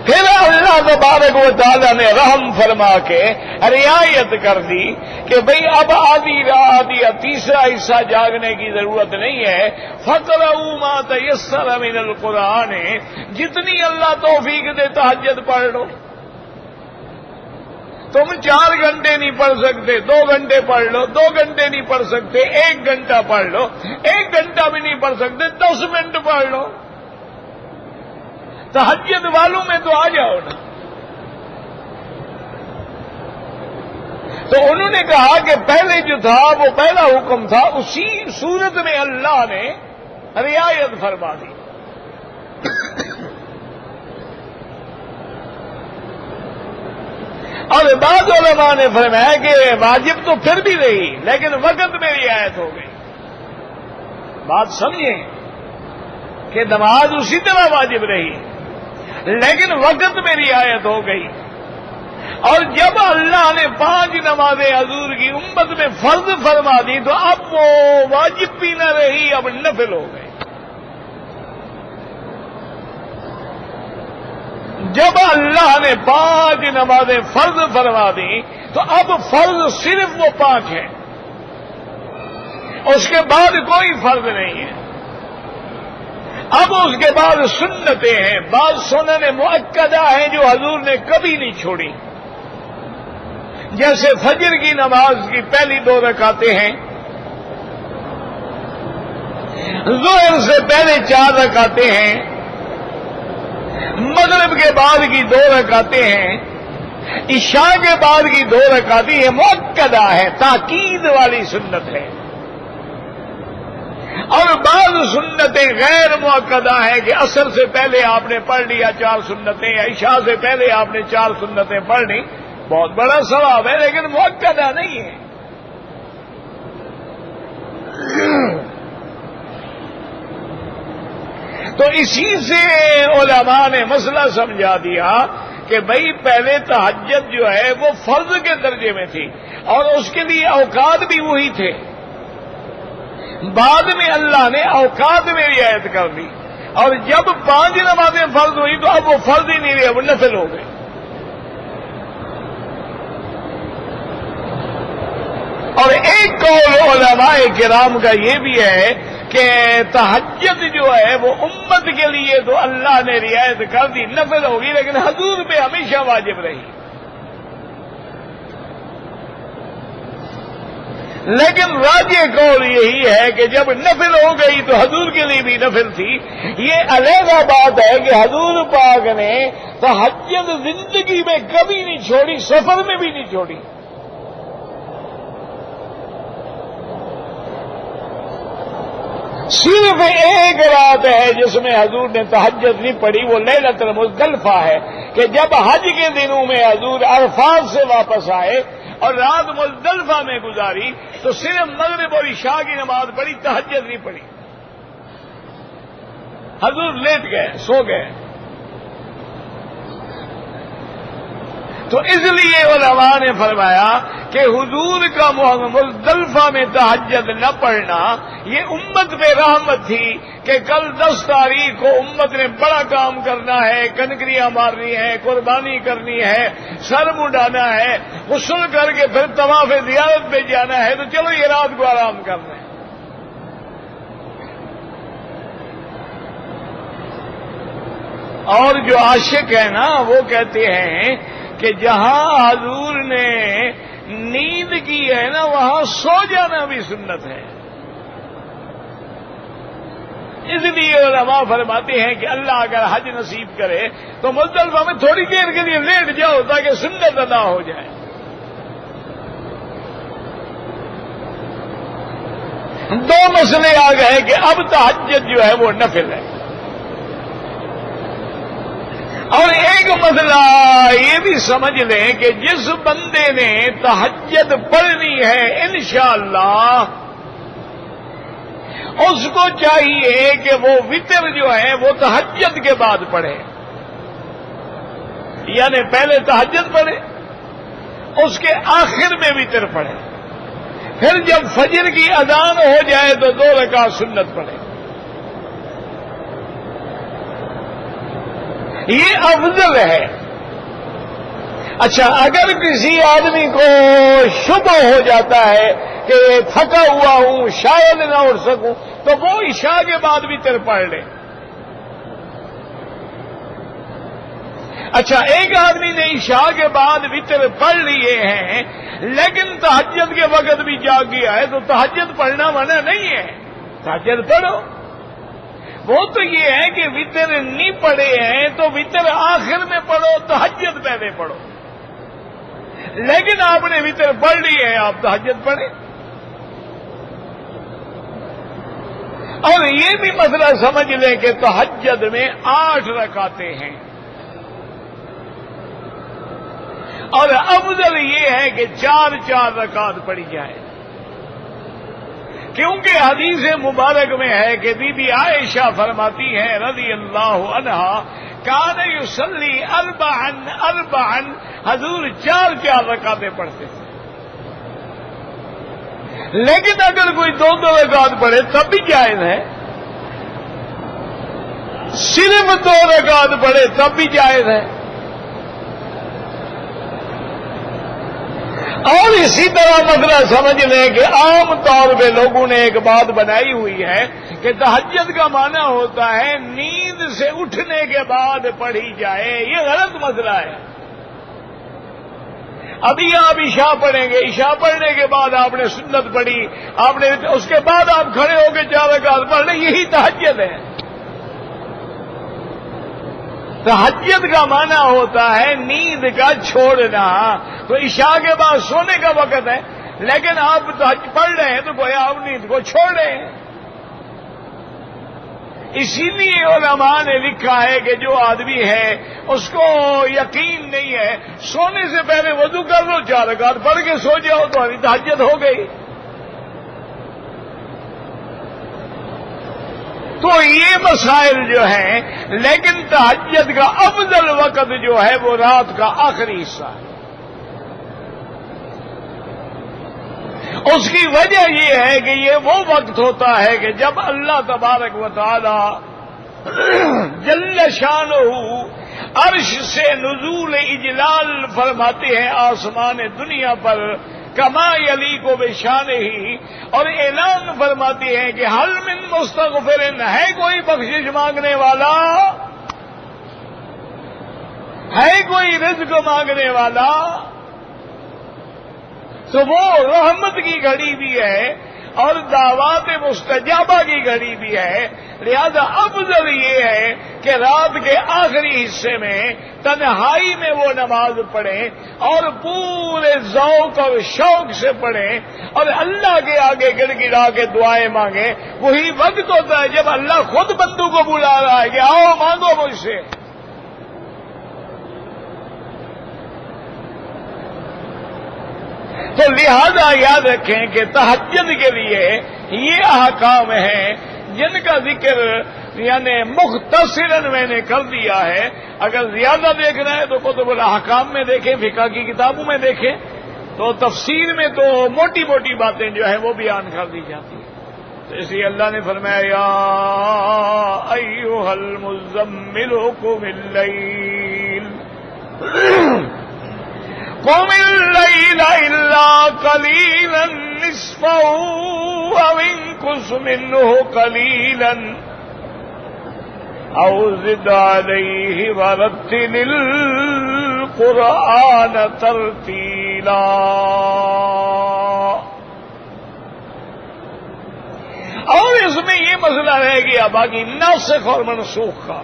Speaker 1: پھر اللہ تبارک و تعالیٰ نے رحم فرما کے رعایت کر دی کہ بھئی اب آدھی رات یا تیسرا حصہ جاگنے کی ضرورت نہیں ہے، فَقْرَؤُوا مَا تَيَسَّرَ مِنَ الْقُرْآنِ، جتنی اللہ توفیق دے تہجد پڑھ لو۔ تم 4 گھنٹے نہیں پڑھ سکتے 2 گھنٹے پڑھ لو، 2 گھنٹے نہیں پڑھ سکتے 1 گھنٹہ پڑھ لو، 1 گھنٹہ بھی نہیں پڑھ سکتے 10 منٹ پڑھ لو۔ تہجد والوں میں تو آ جاؤ نا۔ تو انہوں نے کہا کہ پہلے جو تھا وہ پہلا حکم تھا، اسی صورت میں اللہ نے رعایت فرما دی۔ اور بعض علماء نے فرمایا کہ واجب تو پھر بھی رہی لیکن وقت میں رعایت ہو گئی۔ بات سمجھیں کہ نماز اسی طرح واجب رہی لیکن وقت میں رعایت ہو گئی، اور جب اللہ نے 5 نمازیں حضور کی امت میں فرض فرما دی تو اب وہ واجب بھی نہ رہی، اب نفل ہو گئی۔ جب اللہ نے 5 نمازیں فرض فرما دی تو اب فرض صرف وہ 5 ہیں، اس کے بعد کوئی فرض نہیں ہے۔ اب اس کے بعد سنتیں ہیں، بعض سنن مؤکدہ ہیں جو حضور نے کبھی نہیں چھوڑی، جیسے فجر کی نماز کی پہلی 2 رکعتیں ہیں، ظہر سے پہلے 4 رکعتیں ہیں، مغرب کے بعد کی 2 رکعتیں ہیں، عشاء کے بعد کی 2 رکعتیں ہیں، مؤکدہ ہے، تاکید والی سنت ہے۔ اور بعض سنتیں غیر مؤکدہ ہیں کہ عصر سے پہلے آپ نے پڑھ لیا 4 سنتیں، یا عشاء سے پہلے آپ نے 4 سنتیں پڑھ لی، بہت بڑا ثواب ہے لیکن مؤکدہ نہیں ہے۔ تو اسی سے علماء نے مسئلہ سمجھا دیا کہ بھئی پہلے تہجد جو ہے وہ فرض کے درجے میں تھی اور اس کے لیے اوقات بھی وہی تھے. بعد میں اللہ نے اوقات میں رعایت کر دی اور جب 5 نمازیں فرض ہوئی تو اب وہ فرض ہی نہیں رہے، وہ نفل ہو گئے. اور ایک قول علماء کرام کا یہ بھی ہے کہ تہجد جو ہے وہ امت کے لیے تو اللہ نے رعایت کر دی، نفل ہوگی، لیکن حضور پہ ہمیشہ واجب رہی. لیکن راجح قول یہی ہے کہ جب نفل ہو گئی تو حضور کے لیے بھی نفل تھی. یہ علیحدہ بات ہے کہ حضور پاک نے تہجد زندگی میں کبھی نہیں چھوڑی، سفر میں بھی نہیں چھوڑی. صرف ایک رات ہے جس میں حضور نے تہجد نہیں پڑھی، وہ لیلۃ المزدلفہ ہے کہ جب حج کے دنوں میں حضور عرفات سے واپس آئے اور رات مزدلفہ میں گزاری تو صرف مغرب اور عشاء کی نماز پڑھی، تہجد نہیں پڑھی. حضور لیٹ گئے، سو گئے. تو اس لیے علماء نے فرمایا کہ حضور کا مزدلفہ میں تہجد نہ پڑھنا یہ امت پہ رحمت تھی کہ کل 10 تاریخ کو امت نے بڑا کام کرنا ہے، کنکریاں مارنی ہے، قربانی کرنی ہے، سر منڈانا ہے، غسل کر کے پھر طواف زیارت پہ جانا ہے، تو چلو یہ رات کو آرام کر لیں. اور جو عاشق ہے نا وہ کہتے ہیں کہ جہاں حضور نے نیند کی ہے نا وہاں سو جانا بھی سنت ہے. اس لیے علماء فرماتے ہیں کہ اللہ اگر حج نصیب کرے تو مزدلفہ میں تھوڑی دیر کے لیے لیٹ جاؤ تاکہ سنت ادا ہو جائے. دو مسئلے آ گئے کہ اب تہجد جو ہے وہ نفل ہے، اور ایک مسئلہ یہ بھی سمجھ لیں کہ جس بندے نے تہجد پڑھنی ہے انشاءاللہ اس کو چاہیے کہ وہ وتر جو ہے وہ تہجد کے بعد پڑھے، یعنی پہلے تہجد پڑھے اس کے آخر میں وتر پڑھے، پھر جب فجر کی اذان ہو جائے تو 2 رکعت سنت پڑھے. یہ افضل ہے. اچھا اگر کسی آدمی کو شبہ ہو جاتا ہے کہ تھکا ہوا ہوں شاید نہ اٹھ سکوں تو وہ عشاء کے بعد وتر پڑھ لے. اچھا ایک آدمی نے عشاء کے بعد وتر پڑھ لیے ہیں لیکن تہجد کے وقت بھی جاگ گیا ہے تو تہجد پڑھنا منع نہیں ہے، تہجد پڑھو. وہ تو یہ ہے کہ وتر نہیں پڑھے ہیں تو وتر آخر میں پڑھو، تہجد پہلے پڑھو. لیکن آپ نے وتر پڑھ لی ہے آپ تہجد پڑھیں. اور یہ بھی مسئلہ سمجھ لیں کہ تہجد میں 8 رکعتیں ہیں اور افضل یہ ہے کہ 4 رکعت پڑھی جائے، کیونکہ حدیث مبارک میں ہے کہ بی بی عائشہ فرماتی ہیں رضی اللہ عنہا کان یصلی 4 حضور 4 رکعتیں پڑھتے تھے. لیکن اگر کوئی 2 رکعت پڑھے تب بھی جائز ہے، صرف 2 رکعت پڑھے تب بھی جائز ہے. اور اسی طرح مسئلہ سمجھ لیں کہ عام طور پہ لوگوں نے ایک بات بنائی ہوئی ہے کہ تہجد کا معنی ہوتا ہے نیند سے اٹھنے کے بعد پڑھی جائے. یہ غلط مسئلہ ہے. ابھی آپ عشاء پڑھیں گے، عشاء پڑھنے کے بعد آپ نے سنت پڑھی، آپ نے اس کے بعد آپ کھڑے ہو کے 4 رکعت پڑھ لیں، یہی تہجد ہے. تہجد کا معنی ہوتا ہے نیند کا چھوڑنا. تو عشاء کے بعد سونے کا وقت ہے لیکن آپ تہجد پڑھ رہے ہیں تو گویا آپ نیند کو چھوڑ رہے ہیں. اسی لیے علماء نے لکھا ہے کہ جو آدمی ہے اس کو یقین نہیں ہے سونے سے پہلے وضو کر لو 4 رکعت پڑھ کے سو جاؤ تو تہجد ہو گئی. تو یہ مسائل جو ہیں، لیکن تہجد کا افضل وقت جو ہے وہ رات کا آخری حصہ ہے۔ اس کی وجہ یہ ہے کہ یہ وہ وقت ہوتا ہے کہ جب اللہ تبارک و تعالی جل شانہ عرش سے نزول اجلال فرماتے ہیں آسمان دنیا پر، کما یلیق بشانہ ہی، اور اعلان فرماتے ہیں کہ حل من مستغفر، ہے کوئی بخشش مانگنے والا، ہے کوئی رزق مانگنے والا؟ تو وہ رحمت کی گھڑی بھی ہے اور دعوات مستجابہ کی گھڑی بھی ہے۔ لہذا افضل یہ ہے کہ رات کے آخری حصے میں تنہائی میں وہ نماز پڑھیں اور پورے ذوق اور شوق سے پڑھیں اور اللہ کے آگے گڑ گڑا کے دعائیں مانگیں۔ وہی وقت ہوتا ہے جب اللہ خود بندوں کو بلا رہا ہے کہ آؤ مانگو مجھ سے۔ تو لہذا یاد رکھیں کہ تہجد کے لیے یہ احکام ہیں جن کا ذکر یعنی مختصراً میں نے کر دیا ہے۔ اگر زیادہ دیکھنا ہے تو کتب الاحکام میں دیکھیں، فقہ کی کتابوں میں دیکھیں، تو تفسیر میں تو موٹی موٹی باتیں جو ہیں وہ بیان کر دی جاتی ہیں۔ تو اس لیے اللہ نے فرمایا یا ایھا المزمل قم اللیل قم اللیل الا قلیلا نصفہ او انقص منہ قلیلا او زد علیہ ورتل القرآن ترتیلا۔ اور اس میں یہ مسئلہ رہ گیا باقی ناسخ اور منسوخ کا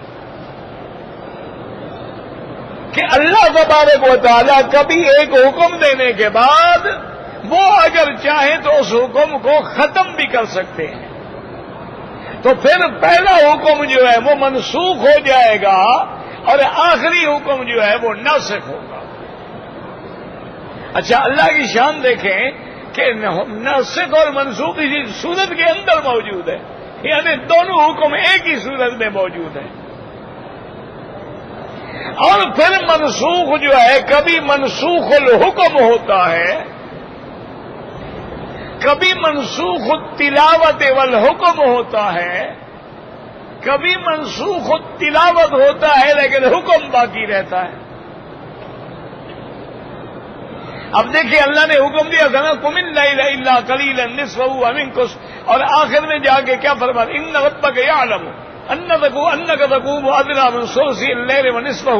Speaker 1: کہ اللہ تبارک و تعالیٰ کبھی ایک حکم دینے کے بعد وہ اگر چاہیں تو اس حکم کو ختم بھی کر سکتے ہیں، تو پھر پہلا حکم جو ہے وہ منسوخ ہو جائے گا اور آخری حکم جو ہے وہ ناسخ ہوگا۔ اچھا، اللہ کی شان دیکھیں کہ ناسخ اور منسوخ اسی صورت کے اندر موجود ہے، یعنی دونوں حکم ایک ہی صورت میں موجود ہیں۔ اور پھر منسوخ جو ہے کبھی منسوخ الحکم ہوتا ہے، کبھی منسوخ التلاوت والحکم ہوتا ہے، کبھی منسوخ التلاوت ہوتا ہے لیکن حکم باقی رہتا ہے۔ اب دیکھیں اللہ نے حکم دیا تھا نا قم اللیل الا قلیلا نصفہ او انقص، اور آخر میں جا کے کیا فرمایا ان ربک یعلم انک تقوم ادنی من ثلثی اللیل ونصفہ،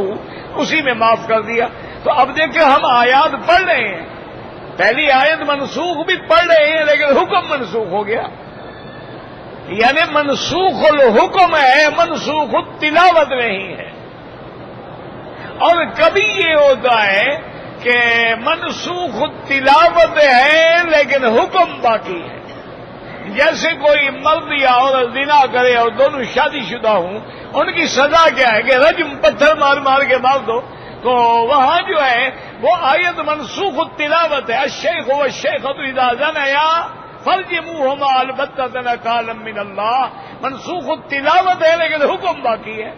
Speaker 1: اسی میں معاف کر دیا۔ تو اب دیکھیں ہم آیات پڑھ رہے ہیں، پہلی آیت منسوخ بھی پڑھ رہے ہیں لیکن حکم منسوخ ہو گیا، یعنی منسوخ الحکم ہے، منسوخ التلاوت نہیں ہے۔ اور کبھی یہ ہوتا ہے کہ منسوخ التلاوت ہے لیکن حکم باقی ہے، جیسے کوئی مرد یا عورت زنا کرے اور دونوں شادی شدہ ہوں، ان کی سزا کیا ہے کہ رجم پتھر مار مار کے مار دو، تو وہاں جو ہے وہ آیت منسوخ التلاوت ہے، الشیخ والشیخۃ اذا زنیا فرجموہما البتۃ نکالا من اللہ، منسوخ التلاوت ہے لیکن حکم باقی ہے۔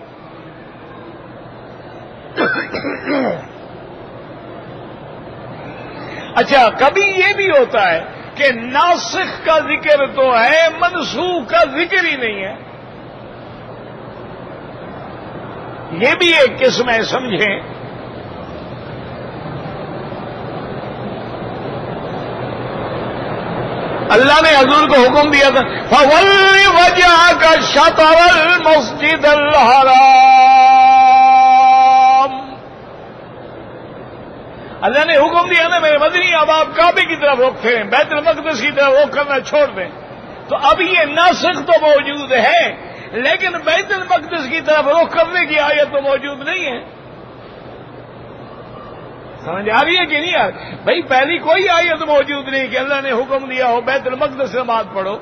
Speaker 1: اچھا، کبھی یہ بھی ہوتا ہے کہ ناسخ کا ذکر تو ہے، منسوخ کا ذکر ہی نہیں ہے، یہ بھی ایک قسم ہے، سمجھیں۔ اللہ نے حضور کو حکم دیا تھا فَوَلِّ وَجْهَكَ شَطْرَ الْمَسْجِدِ الْحَرَامِ، اللہ نے حکم دیا نا میرے مدنی اب آپ کعبے کی طرف رخ پھیریں، بیت المقدس کی طرف رخ کرنا چھوڑ دیں۔ تو اب یہ ناسخ تو موجود ہے لیکن بیت المقدس کی طرف رخ کرنے کی آیت تو موجود نہیں ہے۔ سمجھ آ رہی ہے کہ نہیں آ رہی؟ بھائی پہلی کوئی آیت موجود نہیں کہ اللہ نے حکم دیا ہو بیت المقدس سے نماز پڑھو،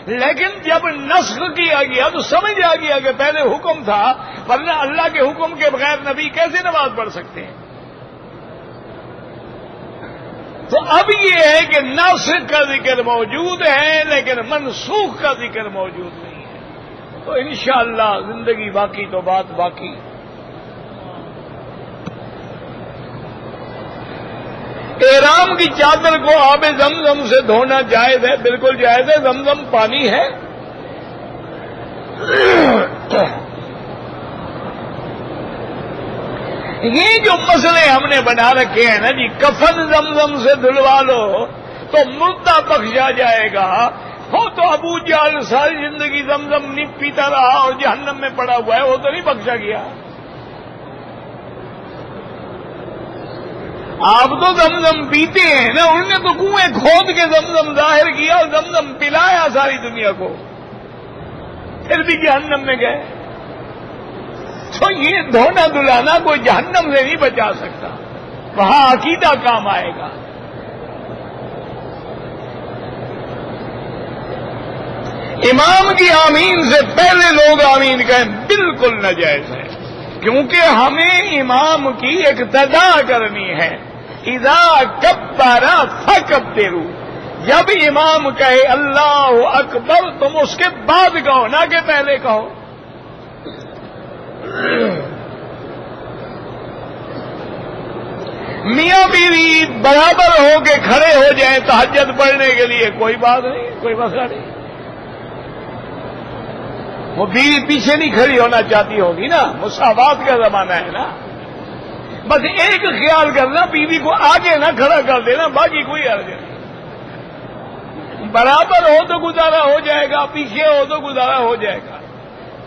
Speaker 1: لیکن جب نسخ کیا گیا تو سمجھ آ گیا کہ پہلے حکم تھا، ورنہ اللہ کے حکم کے بغیر نبی کیسے نماز پڑھ سکتے ہیں؟ تو اب یہ ہے کہ ناسخ کا ذکر موجود ہے لیکن منسوخ کا ذکر موجود نہیں ہے۔ تو انشاءاللہ زندگی باقی تو بات باقی. احرام کی چادر کو آب زمزم سے دھونا جائز ہے، بالکل جائز ہے. زمزم پانی ہے. یہ جو مسئلے ہم نے بنا رکھے ہیں نا جی، کفن زمزم سے دھلوا لو تو مردہ بخشا جائے گا، ہو تو ابو جہل ساری زندگی زمزم نہیں پیتا رہا اور جہنم میں پڑا ہوا ہے، وہ تو نہیں بخشا گیا. آپ تو زمزم پیتے ہیں نا، انہوں نے تو کنویں کھود کے زمزم ظاہر کیا اور زمزم پلایا ساری دنیا کو، پھر بھی جہنم میں گئے. تو یہ دھونا دلانا کوئی جہنم سے نہیں بچا سکتا، وہاں عقیدہ کام آئے گا. امام کی آمین سے پہلے لوگ آمین کہیں بالکل ناجائز ہے، کیونکہ ہمیں امام کی اقتدا کرنی ہے. اذا کبر فکبروا، جب امام کہے اللہ اکبر تم اس کے بعد کہو، نہ کہ پہلے کہو. میاں بیوی برابر ہو کے کھڑے ہو جائیں تہجد پڑھنے کے لیے، کوئی بات نہیں، کوئی مسئلہ نہیں. وہ بیوی پیچھے نہیں کھڑی ہونا چاہتی ہوگی نا، مساوات کا زمانہ ہے نا. بس ایک خیال کرنا، بیوی کو آگے نہ کھڑا کر دینا، باقی کوئی حرج نہیں. برابر ہو تو گزارا ہو جائے گا، پیچھے ہو تو گزارا ہو جائے گا.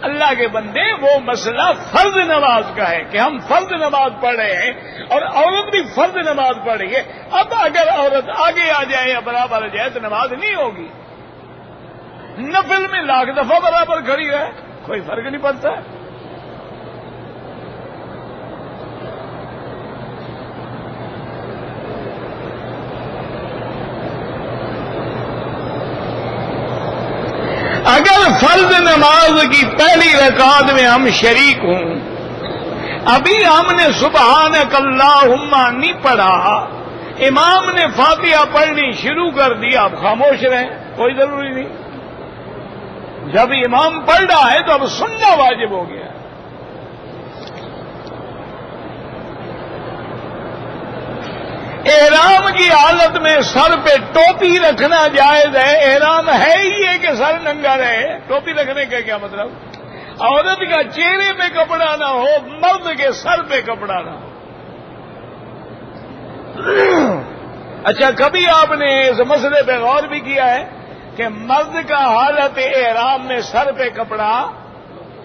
Speaker 1: اللہ کے بندے، وہ مسئلہ فرض نماز کا ہے کہ ہم فرض نماز پڑھ رہے ہیں اور عورت بھی فرض نماز پڑھ رہی ہے. اب اگر عورت آگے آ جائے یا برابر آ جائے تو نماز نہیں ہوگی. نفل میں لاکھ دفعہ برابر کھڑی ہے، کوئی فرق نہیں پڑتا. اگر فرض نماز کی پہلی رکعت میں ہم شریک ہوں، ابھی ہم نے سبحانک اللہم نہیں پڑھا، امام نے فاتحہ پڑھنی شروع کر دی، آپ خاموش رہیں، کوئی ضروری نہیں. جب امام پڑھ رہا ہے تو اب سننا واجب ہو گیا. احرام کی حالت میں سر پہ ٹوپی رکھنا جائز ہے. احرام ہے ہی یہ کہ سر ننگا رہے، ٹوپی رکھنے کا کیا مطلب؟ عورت کا چہرے پہ کپڑا نہ ہو، مرد کے سر پہ کپڑا نہ ہو. اچھا، کبھی آپ نے اس مسئلے پہ غور بھی کیا ہے کہ مرد کا حالت احرام میں سر پہ کپڑا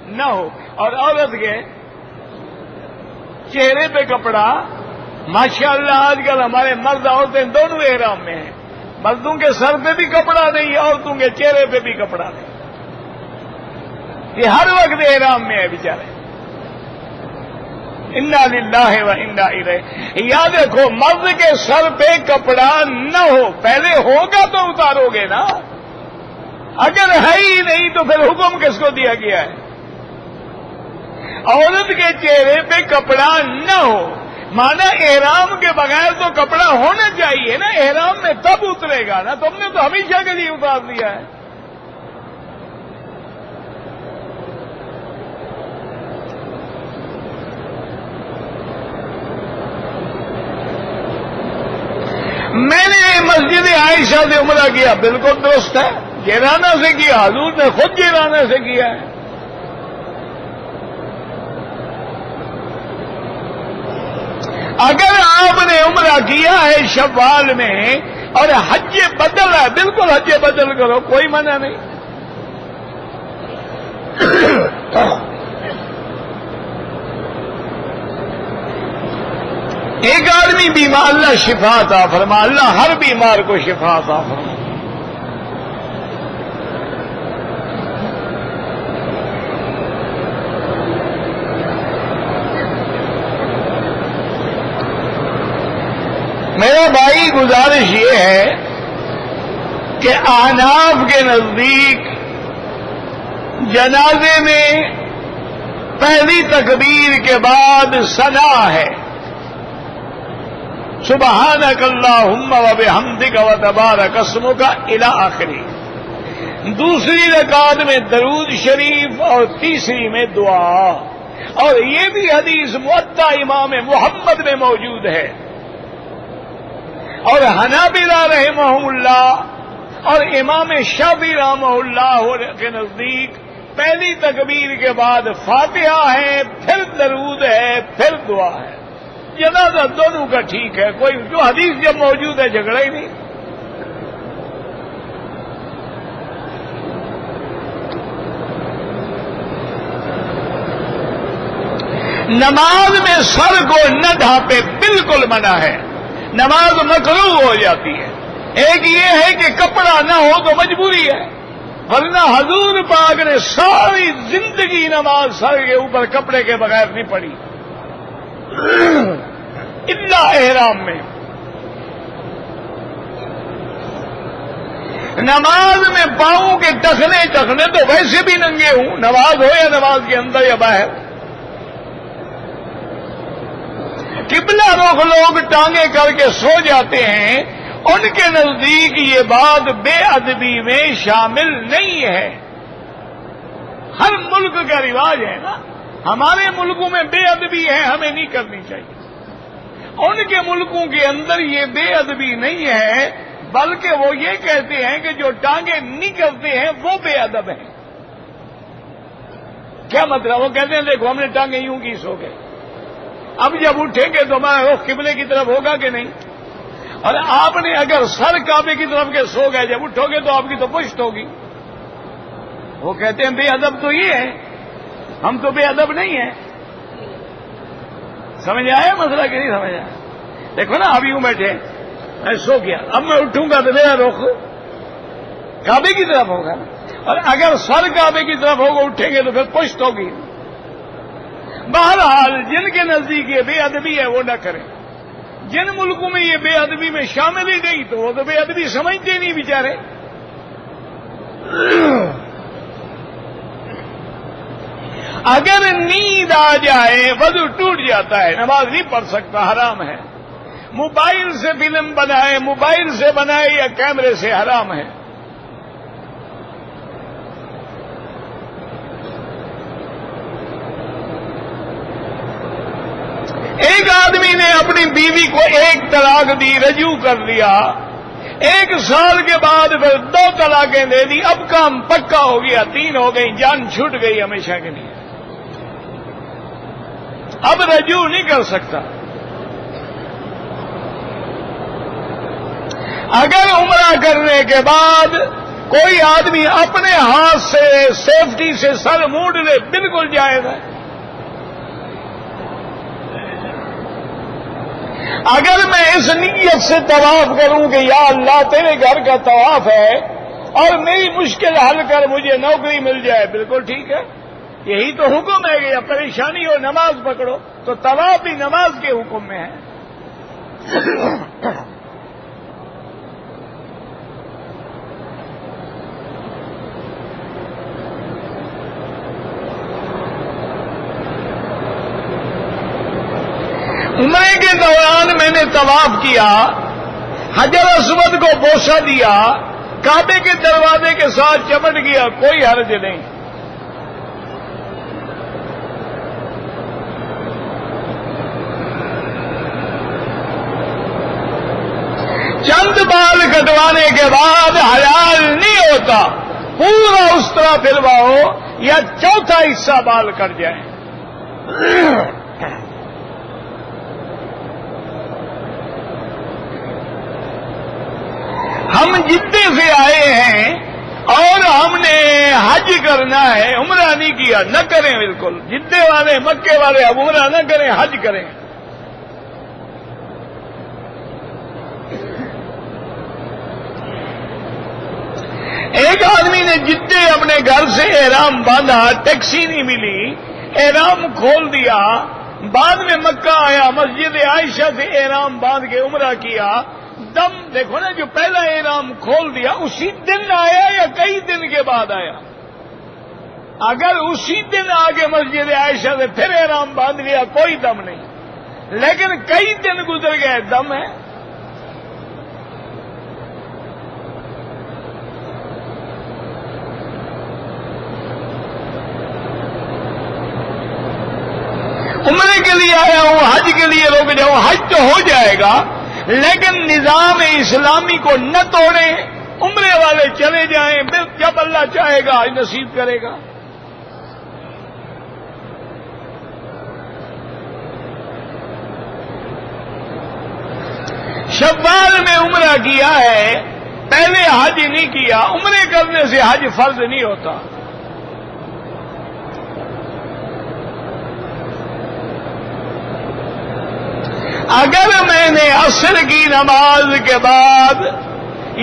Speaker 1: نہ ہو اور عورت کے چہرے پہ کپڑا؟ ماشاءاللہ آج کل ہمارے مرد عورتیں دونوں احرام میں ہیں. مردوں کے سر پہ بھی کپڑا نہیں، عورتوں کے چہرے پہ بھی کپڑا نہیں. یہ ہر وقت احرام میں ہے بیچارے. انا للہ و انا الیہ. یاد رکھو، مرد کے سر پہ کپڑا نہ ہو، پہلے ہوگا تو اتارو گے نا. اگر ہے ہی نہیں تو پھر حکم کس کو دیا گیا ہے؟ عورت کے چہرے پہ کپڑا نہ ہو، مانا احرام کے بغیر تو کپڑا ہونا چاہیے نا. احرام میں تب اترے گا نا، تم نے تو ہمیشہ کے لیے اتار دیا ہے. میں نے مسجد عائشہ سے عمرہ کیا، بالکل درست ہے. جیرانہ سے کیا، حضور نے خود جیرانہ سے کیا ہے. اگر آپ نے عمرہ کیا ہے شوال میں اور حج بدل ہے، بالکل حج بدل کرو، کوئی منع نہیں. ایک آدمی بیمار، اللہ شفا عطا فرما، اللہ ہر بیمار کو شفا عطا فرما. میرا بھائی، گزارش یہ ہے کہ احناف کے نزدیک جنازے میں پہلی تکبیر کے بعد ثنا ہے، سبحانک اللہم و بحمدک و تبارک اسمک الی آخری. دوسری رکعت میں درود شریف اور تیسری میں دعا. اور یہ بھی حدیث موطا امام محمد میں موجود ہے. اور حنابلہ رحمہ اللہ اور امام شافعی رحمہ اللہ کے نزدیک پہلی تکبیر کے بعد فاتحہ ہے، پھر درود ہے، پھر دعا ہے. جنازہ دونوں کا ٹھیک ہے، کوئی جو حدیث جب موجود ہے جھگڑا ہی نہیں. نماز میں سر کو نہ ڈھانپے بالکل منع ہے، نماز مکروہ ہو جاتی ہے. ایک یہ ہے کہ کپڑا نہ ہو تو مجبوری ہے، ورنہ حضور پاک نے ساری زندگی نماز سر کے اوپر کپڑے کے بغیر نہیں پڑھی الا احرام میں. نماز میں پاؤں کے ٹخنے تو ویسے بھی ننگے ہوں، نماز ہو یا نماز کے اندر یا باہر. قبلہ رخ لوگ ٹانگیں کر کے سو جاتے ہیں، ان کے نزدیک یہ بات بے ادبی میں شامل نہیں ہے. ہر ملک کا رواج ہے نا، ہمارے ملکوں میں بے ادبی ہے، ہمیں نہیں کرنی چاہیے. ان کے ملکوں کے اندر یہ بے ادبی نہیں ہے، بلکہ وہ یہ کہتے ہیں کہ جو ٹانگیں نہیں کرتے ہیں وہ بے ادب ہیں. کیا مطلب؟ وہ کہتے ہیں دیکھو ہم نے ٹانگیں یوں کی سو گئے، اب جب اٹھیں گے تو ہمارا رخ قبلے کی طرف ہوگا کہ نہیں؟ اور آپ نے اگر سر کعبے کی طرف کے سو گئے، جب اٹھو گے تو آپ کی تو پشت ہوگی. وہ کہتے ہیں بے ادب تو یہ ہے، ہم تو بے ادب نہیں ہیں. سمجھ آیا مسئلہ کہ نہیں سمجھ آیا؟ دیکھو نا اب یوں بیٹھے میں سو گیا، اب میں اٹھوں گا تو میرا رخ کعبے کی طرف ہوگا، اور اگر سر کعبے کی طرف ہوگا اٹھیں گے تو پھر پشت ہوگی. بہرحال جن کے نزدیک یہ بے ادبی ہے وہ نہ کریں. جن ملکوں میں یہ بے ادبی میں شامل ہی نہیں تو وہ تو بے ادبی سمجھتے نہیں بیچارے. اگر نیند آ جائے وضو ٹوٹ جاتا ہے، نماز نہیں پڑھ سکتا، حرام ہے. موبائل سے فلم بنائے، موبائل سے بنائے یا کیمرے سے، حرام ہے. ایک آدمی نے اپنی بیوی کو 1 طلاق دی، رجوع کر لیا، 1 سال کے بعد پھر 2 طلاقیں دے دی، اب کام پکا ہو گیا، 3 ہو گئی، جان چھوٹ گئی ہمیشہ کے لیے. اب رجوع نہیں کر سکتا. اگر عمرہ کرنے کے بعد کوئی آدمی اپنے ہاتھ سے سیفٹی سے سر موڑ لے، بالکل جائز ہے. اگر میں اس نیت سے طواف کروں کہ یا اللہ تیرے گھر کا طواف ہے اور میری مشکل حل کر مجھے نوکری مل جائے، بالکل ٹھیک ہے، یہی تو حکم ہے کہ یا پریشانی ہو نماز پکڑو، تو طواف بھی نماز کے حکم میں ہے. عمرے کے دوران میں نے طواف کیا، حجر اسود کو بوسہ دیا، کعبے کے دروازے کے ساتھ چمٹ گیا، کوئی حرج نہیں. چند بال کٹوانے کے بعد حلال نہیں ہوتا، پورا اس طرح پھلواؤ یا چوتھا حصہ بال کٹ جائے. ہم جدے سے آئے ہیں اور ہم نے حج کرنا ہے، عمرہ نہیں کیا، نہ کریں. بالکل جدے والے مکے والے اب عمرہ نہ کریں، حج کریں. ایک آدمی نے جدے اپنے گھر سے احرام باندھا، ٹیکسی نہیں ملی، احرام کھول دیا، بعد میں مکہ آیا، مسجد عائشہ سے احرام باندھ کے عمرہ کیا. دم دیکھو نا، جو پہلا احرام کھول دیا اسی دن آیا یا کئی دن کے بعد آیا؟ اگر اسی دن آگے مسجد عائشہ سے پھر احرام باندھ لیا کوئی دم نہیں، لیکن کئی دن گزر گئے، دم ہے. کے لیے آیا ہوں، حج کے لیے رک جاؤں، حج تو ہو جائے گا لیکن نظام اسلامی کو نہ توڑیں، عمرے والے چلے جائیں، جب اللہ چاہے گا حج نصیب کرے گا۔ شوال میں عمرہ کیا ہے، پہلے حج نہیں کیا، عمرے کرنے سے حج فرض نہیں ہوتا۔ اگر میں نے عصر کی نماز کے بعد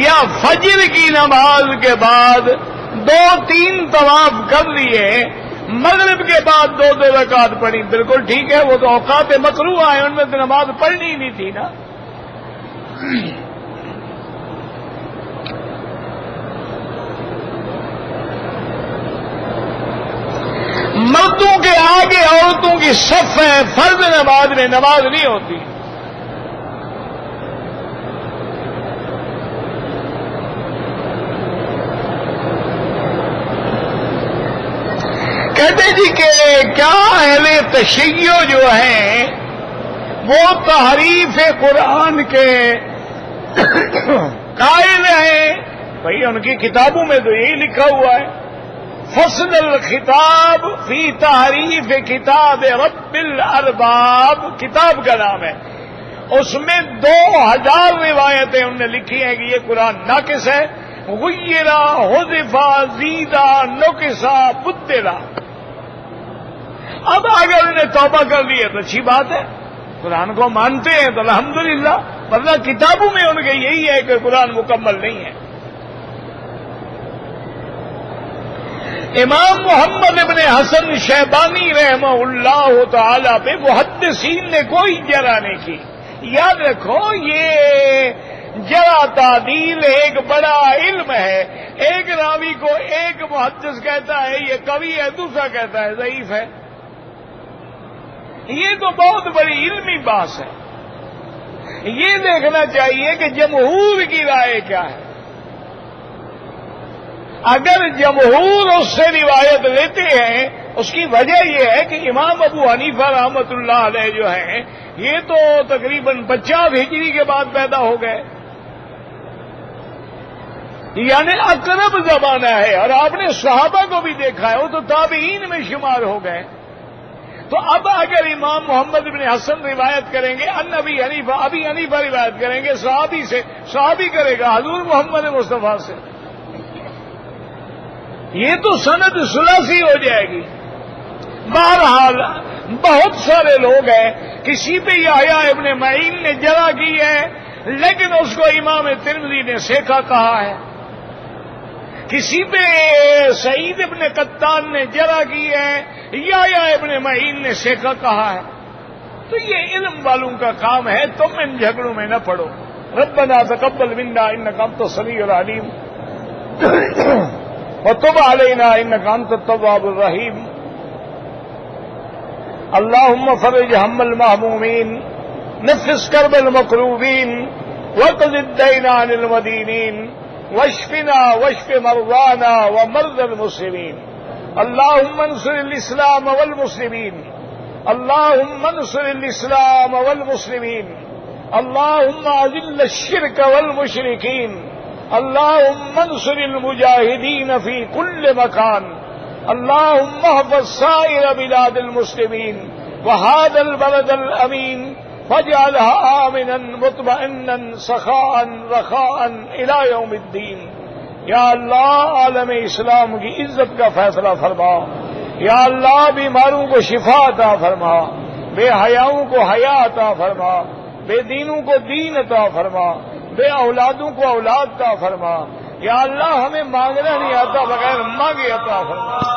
Speaker 1: یا فجر کی نماز کے بعد 2-3 طواف کر لیے، مغرب کے بعد 2 رکعت پڑھی، بالکل ٹھیک ہے، وہ تو اوقات مکروہ ہیں، ان میں تو نماز پڑھنی ہی نہیں تھی نا۔ مردوں کے آگے عورتوں کی صف ہے، فرض نماز میں نماز نہیں ہوتی۔ کہتے جی کہ کیا اہل تشیع جو ہیں وہ تحریف قرآن کے قائل ہیں؟ بھئی ان کی کتابوں میں تو یہی لکھا ہوا ہے، فصل الخطاب فی تحریف کتاب رب الارباب، کتاب کا نام ہے، اس میں 2000 روایتیں انہوں نے لکھی ہیں کہ یہ قرآن ناقص ہے، غیرہ، حذفا، زیدہ، نقصا، بدلا۔ اب اگر انہوں نے توبہ کر لی ہے تو اچھی بات ہے، قرآن کو مانتے ہیں تو الحمدللہ، ورنہ کتابوں میں ان کے یہی ہے کہ قرآن مکمل نہیں ہے۔ امام محمد ابن حسن شیبانی رحمہ اللہ تعالی پہ محدثین نے کوئی جرح نہیں کی۔ یاد رکھو یہ جرح تعدیل ایک بڑا علم ہے، ایک راوی کو ایک محدث کہتا ہے یہ قوی ہے، دوسرا کہتا ہے ضعیف ہے، یہ تو بہت بڑی علمی بات ہے۔ یہ دیکھنا چاہیے کہ جمہور کی رائے کیا ہے۔ اگر جمہور اس سے روایت لیتے ہیں، اس کی وجہ یہ ہے کہ امام ابو حنیفہ رحمۃ اللہ علیہ جو ہیں یہ تو تقریباً 50 ہجری کے بعد پیدا ہو گئے، یعنی اقرب زمانہ ہے، اور آپ نے صحابہ کو بھی دیکھا ہے وہ تو تابعین میں شمار ہو گئے۔ تو اب اگر امام محمد بن حسن روایت کریں گے ابی حنیفہ روایت کریں گے صحابی سے، صحابی کرے گا حضور محمد مصطفیٰ سے، یہ تو سند ثلاثی ہو جائے گی۔ بہرحال بہت سارے لوگ ہیں، کسی پہ یحییٰ ابن معین نے جرح کی ہے لیکن اس کو امام ترمذی نے سیکھا کہا ہے، کسی پہ سعید ابن قطان نے جرح کی ہے، یحییٰ ابن معین نے سیکھا کہا ہے۔ تو یہ علم والوں کا کام ہے، تم ان جھگڑوں میں نہ پڑو۔ ربنا تقبل منا انک انت السمیع العلیم وتب علینا انک انت التواب الرحیم۔ اللهم فرج هم المهمومين، نفس كرب المكروبين، واقض الدين عن المدينين، واشفنا واشف مرضانا ومرضى المسلمين۔ اللهم انصر الإسلام والمسلمين، اللهم انصر الإسلام والمسلمين، اللهم أذل الشرك والمشركين، اللهم انصر المجاهدين في كل مكان، اللهم احفظ سائر بلاد المسلمين وهذا البلد الأمين واجعلها آمنا مطمئنا سخاء رخاء إلى يوم الدين۔ یا اللہ عالم اسلام کی عزت کا فیصلہ فرما، یا اللہ بیماروں کو شفا عطا فرما، بے حیاؤں کو حیا عطا فرما، بے دینوں کو دین عطا فرما، بے اولادوں کو اولاد عطا فرما، یا اللہ ہمیں مانگنا نہیں آتا بغیر مانگے عطا فرما۔